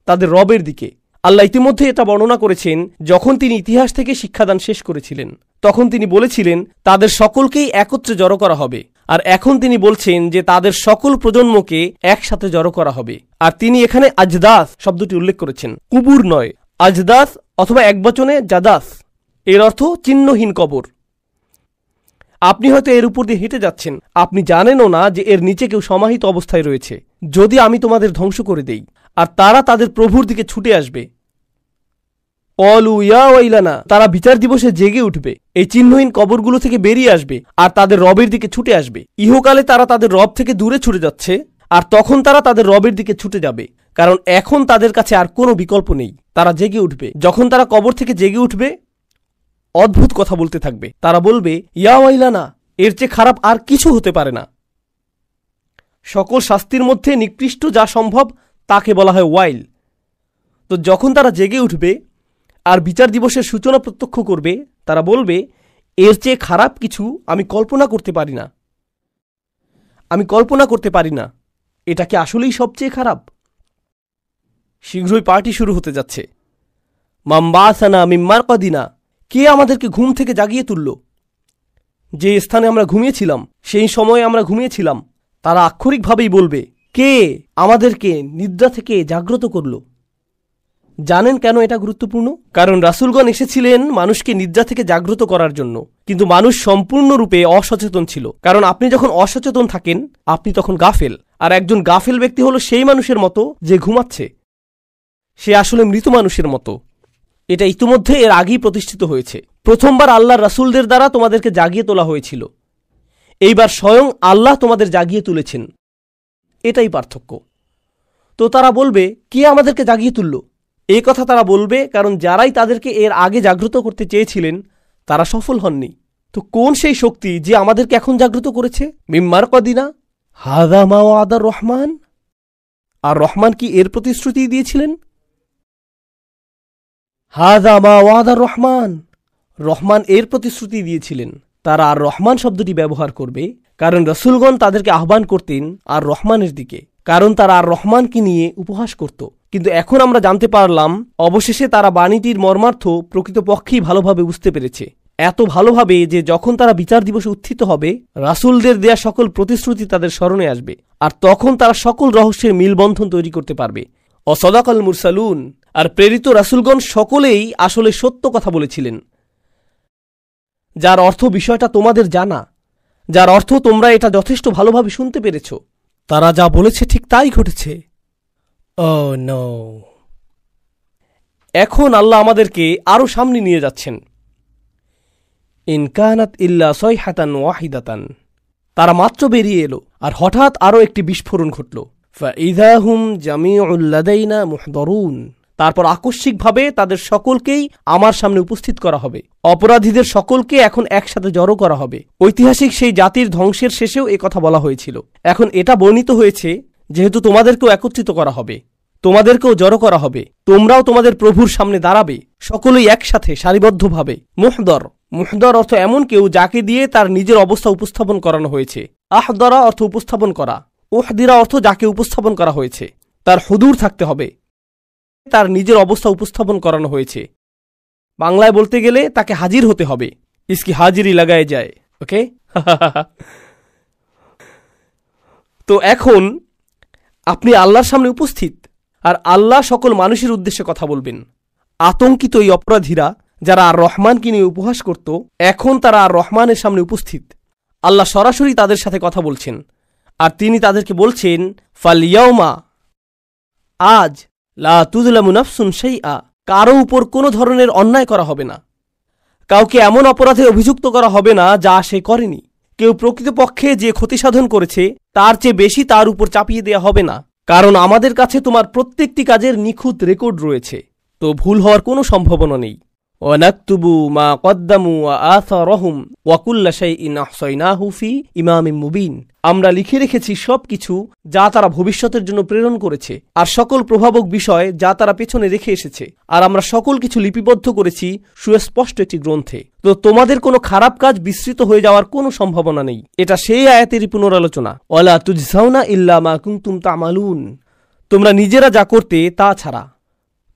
তাদের রবের দিকে। আল্লাহ ইতিমধ্যে এটা বর্ণনা করেছেন যখন তিনি ইতিহাস থেকে শিক্ষাদান শেষ করেছিলেন। তখন তিনি বলেছিলেন তাদের সকলকেই একত্রে জড়ো করা হবে, আর এখন তিনি বলছেন যে তাদের সকল প্রজন্মকে একসাথে জড়ো করা হবে। আর তিনি এখানে আজদাস শব্দটি উল্লেখ করেছেন, কুবুর নয়। আজদাস অথবা একবচনে জাদাস, এর অর্থ চিহ্নহীন কবর। আপনি হয়তো এর উপর দিয়ে হেঁটে যাচ্ছেন, আপনি জানেনও না যে এর নিচে কেউ সমাহিত অবস্থায় রয়েছে। যদি আমি তোমাদের ধ্বংস করে দেই, আর তারা তাদের প্রভুর দিকে ছুটে আসবে। অলু ইয়া ওয়াইলানা, তারা বিচার দিবসে জেগে উঠবে, এই চিহ্নহীন কবরগুলো থেকে বেরিয়ে আসবে আর তাদের রবের দিকে ছুটে আসবে। ইহকালে তারা তাদের রব থেকে দূরে ছুটে যাচ্ছে, আর তখন তারা তাদের রবের দিকে ছুটে যাবে, কারণ এখন তাদের কাছে আর কোনো বিকল্প নেই। তারা জেগে উঠবে। যখন তারা কবর থেকে জেগে উঠবে, অদ্ভুত কথা বলতে থাকবে। তারা বলবে ইয়া ওয়াইলানা, এর চেয়ে খারাপ আর কিছু হতে পারে না। সকল শাস্তির মধ্যে নিকৃষ্ট যা সম্ভব তাকে বলা হয় ওয়াইল। তো যখন তারা জেগে উঠবে আর বিচার দিবসের সূচনা প্রত্যক্ষ করবে, তারা বলবে এর চেয়ে খারাপ কিছু আমি কল্পনা করতে পারি না। আমি কল্পনা করতে পারি না, এটা কি আসলেই সবচেয়ে খারাপ? শীঘ্রই পার্টি শুরু হতে যাচ্ছে। মাম্বাসানা মিম্মার কদিনা, কে আমাদেরকে ঘুম থেকে জাগিয়ে তুলল? যে স্থানে আমরা ঘুমিয়েছিলাম, সেই সময়ে আমরা ঘুমিয়েছিলাম। তারা আক্ষরিকভাবেই বলবে কে আমাদেরকে নিদ্রা থেকে জাগ্রত করল? জানেন কেন এটা গুরুত্বপূর্ণ? কারণ রাসূলগণ এসেছিলেন মানুষকে নিদ্রা থেকে জাগ্রত করার জন্য, কিন্তু মানুষ সম্পূর্ণরূপে অসচেতন ছিল। কারণ আপনি যখন অসচেতন থাকেন, আপনি তখন গাফেল। আর একজন গাফেল ব্যক্তি হলো সেই মানুষের মতো যে ঘুমাচ্ছে, সে আসলে মৃত মানুষের মতো। এটা ইতিমধ্যে এর আগেই প্রতিষ্ঠিত হয়েছে। প্রথমবার আল্লাহর রাসূলদের দ্বারা তোমাদেরকে জাগিয়ে তোলা হয়েছিল, এইবার স্বয়ং আল্লাহ তোমাদের জাগিয়ে তুলেছেন। এটাই পার্থক্য। তো তারা বলবে কে আমাদেরকে জাগিয়ে তুলল? এই কথা তারা বলবে কারণ যারাই তাদেরকে এর আগে জাগ্রত করতে চেয়েছিলেন তারা সফল হননি। তো কোন সেই শক্তি যে আমাদেরকে এখন জাগ্রত করেছে? মিম্মার কদিনা হাযা মা ওয়াদার রহমান। আর রহমান কি এর প্রতিশ্রুতি দিয়েছিলেন? হাযা মা ওয়াদার রহমান, রহমান এর প্রতিশ্রুতি দিয়েছিলেন। তারা আর রহমান শব্দটি ব্যবহার করবে কারণ রাসূলগণ তাদেরকে আহ্বান করতেন আর রহমানের দিকে, কারণ তারা আর রহমানকে নিয়ে উপহাস করত। কিন্তু এখন আমরা জানতে পারলাম অবশেষে তারা বাণীটির মর্মার্থ প্রকৃতপক্ষেই ভালোভাবে বুঝতে পেরেছে, এত ভালোভাবে যে যখন তারা বিচার দিবসে উত্থিত হবে রাসূলদের দেয়া সকল প্রতিশ্রুতি তাদের স্মরণে আসবে, আর তখন তারা সকল রহস্যের মিলবন্ধন তৈরি করতে পারবে। অসদাকাল মুরসালুন, আর প্রেরিত রাসূলগণ সকলেই আসলে সত্য কথা বলেছিলেন, যার অর্থ বিষয়টা তোমাদের জানা, যার অর্থ তোমরা এটা যথেষ্ট ভালোভাবে শুনতে পেরেছ। তারা যা বলেছে ঠিক তাই ঘটেছে। Oh no! এখন আল্লাহ আমাদেরকে আরো সামনে নিয়ে যাচ্ছেন। ইন কানাত ইল্লা সাইহাতান ওয়াহিদাতান, তারা মাত্র বেরিয়ে এলো আর হঠাৎ আরো একটি বিস্ফোরণ ঘটল। ফাইযা হুম জামিউল লাদাইনা মুহদারুন, তারপর আকস্মিকভাবে তাদের সকলকেই আমার সামনে উপস্থিত করা হবে। অপরাধীদের সকলকে এখন একসাথে জড়ো করা হবে। ঐতিহাসিক সেই জাতির ধ্বংসের শেষেও কথা বলা হয়েছিল। এখন এটা বর্ণিত হয়েছে যেহেতু তোমাদেরকেও একত্রিত করা হবে, তোমাদেরকেও জড়ো করা হবে, তোমরাও তোমাদের প্রভুর সামনে দাঁড়াবে, সকলেই একসাথে সারিবদ্ধভাবে। মুহদর অর্থ এমন কেউ যাকে দিয়ে তার নিজের অবস্থা উপস্থাপন করানো হয়েছে। আহদরা অর্থ উপস্থাপন করা। উহদিরা অর্থ যাকে উপস্থাপন করা হয়েছে। তার হুদুর থাকতে হবে, তার নিজের অবস্থা উপস্থাপন করানো হয়েছে। বাংলায় বলতে গেলে তাকে হাজির হতে হবে। ইসকি হাজিরি লাগায় যায়। ওকে। তো এখন আপনি আল্লাহর সামনে উপস্থিত, আর আল্লাহ সকল মানুষের উদ্দেশ্যে কথা বলবেন। আতঙ্কিত এই অপরাধীরা যারা আর রহমানকে নিয়ে উপহাস করত, এখন তারা আর রহমানের সামনে উপস্থিত। আল্লাহ সরাসরি তাদের সাথে কথা বলছেন, আর তিনি তাদেরকে বলছেন, ফালিয়াউমা, আজ, লা তুযলামু নাফসুন শাইআ, কারো উপর কোনো ধরনের অন্যায় করা হবে না। কাউকে এমন অপরাধে অভিযুক্ত করা হবে না যা সে করেনি। কেউ প্রকৃতপক্ষে যে ক্ষতিসাধন করেছে তার চেয়ে বেশি তার উপর চাপিয়ে দেয়া হবে না, কারণ আমাদের কাছে তোমার প্রত্যেকটি কাজের নিখুঁত রেকর্ড রয়েছে, তো ভুল হওয়ার কোনো সম্ভাবনা নেই। ওয়ানাকতুবু মা কদ্দামু ওয়া আসারহুম ওয়া কুল্লা শাইইন আহসাইনাহু ফি ইমামিম মুবিন, আমরা লিখে রেখেছি সবকিছু যা তারা ভবিষ্যতের জন্য প্রেরণ করেছে, আর সকল প্রভাবক বিষয় যা তারা পেছনে রেখে এসেছে, আর আমরা সকল কিছু লিপিবদ্ধ করেছি সুস্পষ্ট একটি গ্রন্থে। তো তোমাদের কোনো খারাপ কাজ বিস্তৃত হয়ে যাওয়ার কোনো সম্ভাবনা নেই। এটা সেই আয়াতেরই পুনরালোচনা। ওয়ালা তুজজাউনা ইল্লা মা কুনতুম তা'মালুন, তোমরা নিজেরা যা করতে তা ছাড়া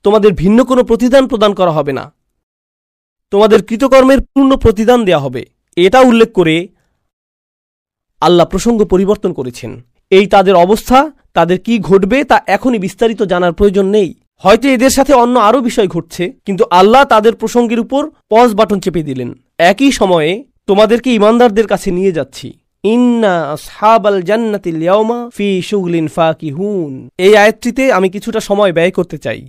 তোমাদের ভিন্ন কোনো প্রতিদান প্রদান করা হবে না, তোমাদের কৃতকর্মের পূর্ণ প্রতিদান দেয়া হবে। এটা উল্লেখ করে আল্লাহ প্রসঙ্গ পরিবর্তন করেছেন। এই তাদের অবস্থা, তাদের কি ঘটবে তা এখনই বিস্তারিত জানার প্রয়োজন নেই। হয়তো এদের সাথে অন্য আরও বিষয় ঘটছে, কিন্তু আল্লাহ তাদের প্রসঙ্গের উপর পজ বাটন চেপে দিলেন। একই সময়ে তোমাদেরকে ইমানদারদের কাছে নিয়ে যাচ্ছি। ইন্না আসহাবাল জান্নাতিল ইয়াওমা ফি শুগলিন ফাকিহুন, এই আয়াতটিতে আমি কিছুটা সময় ব্যয় করতে চাই।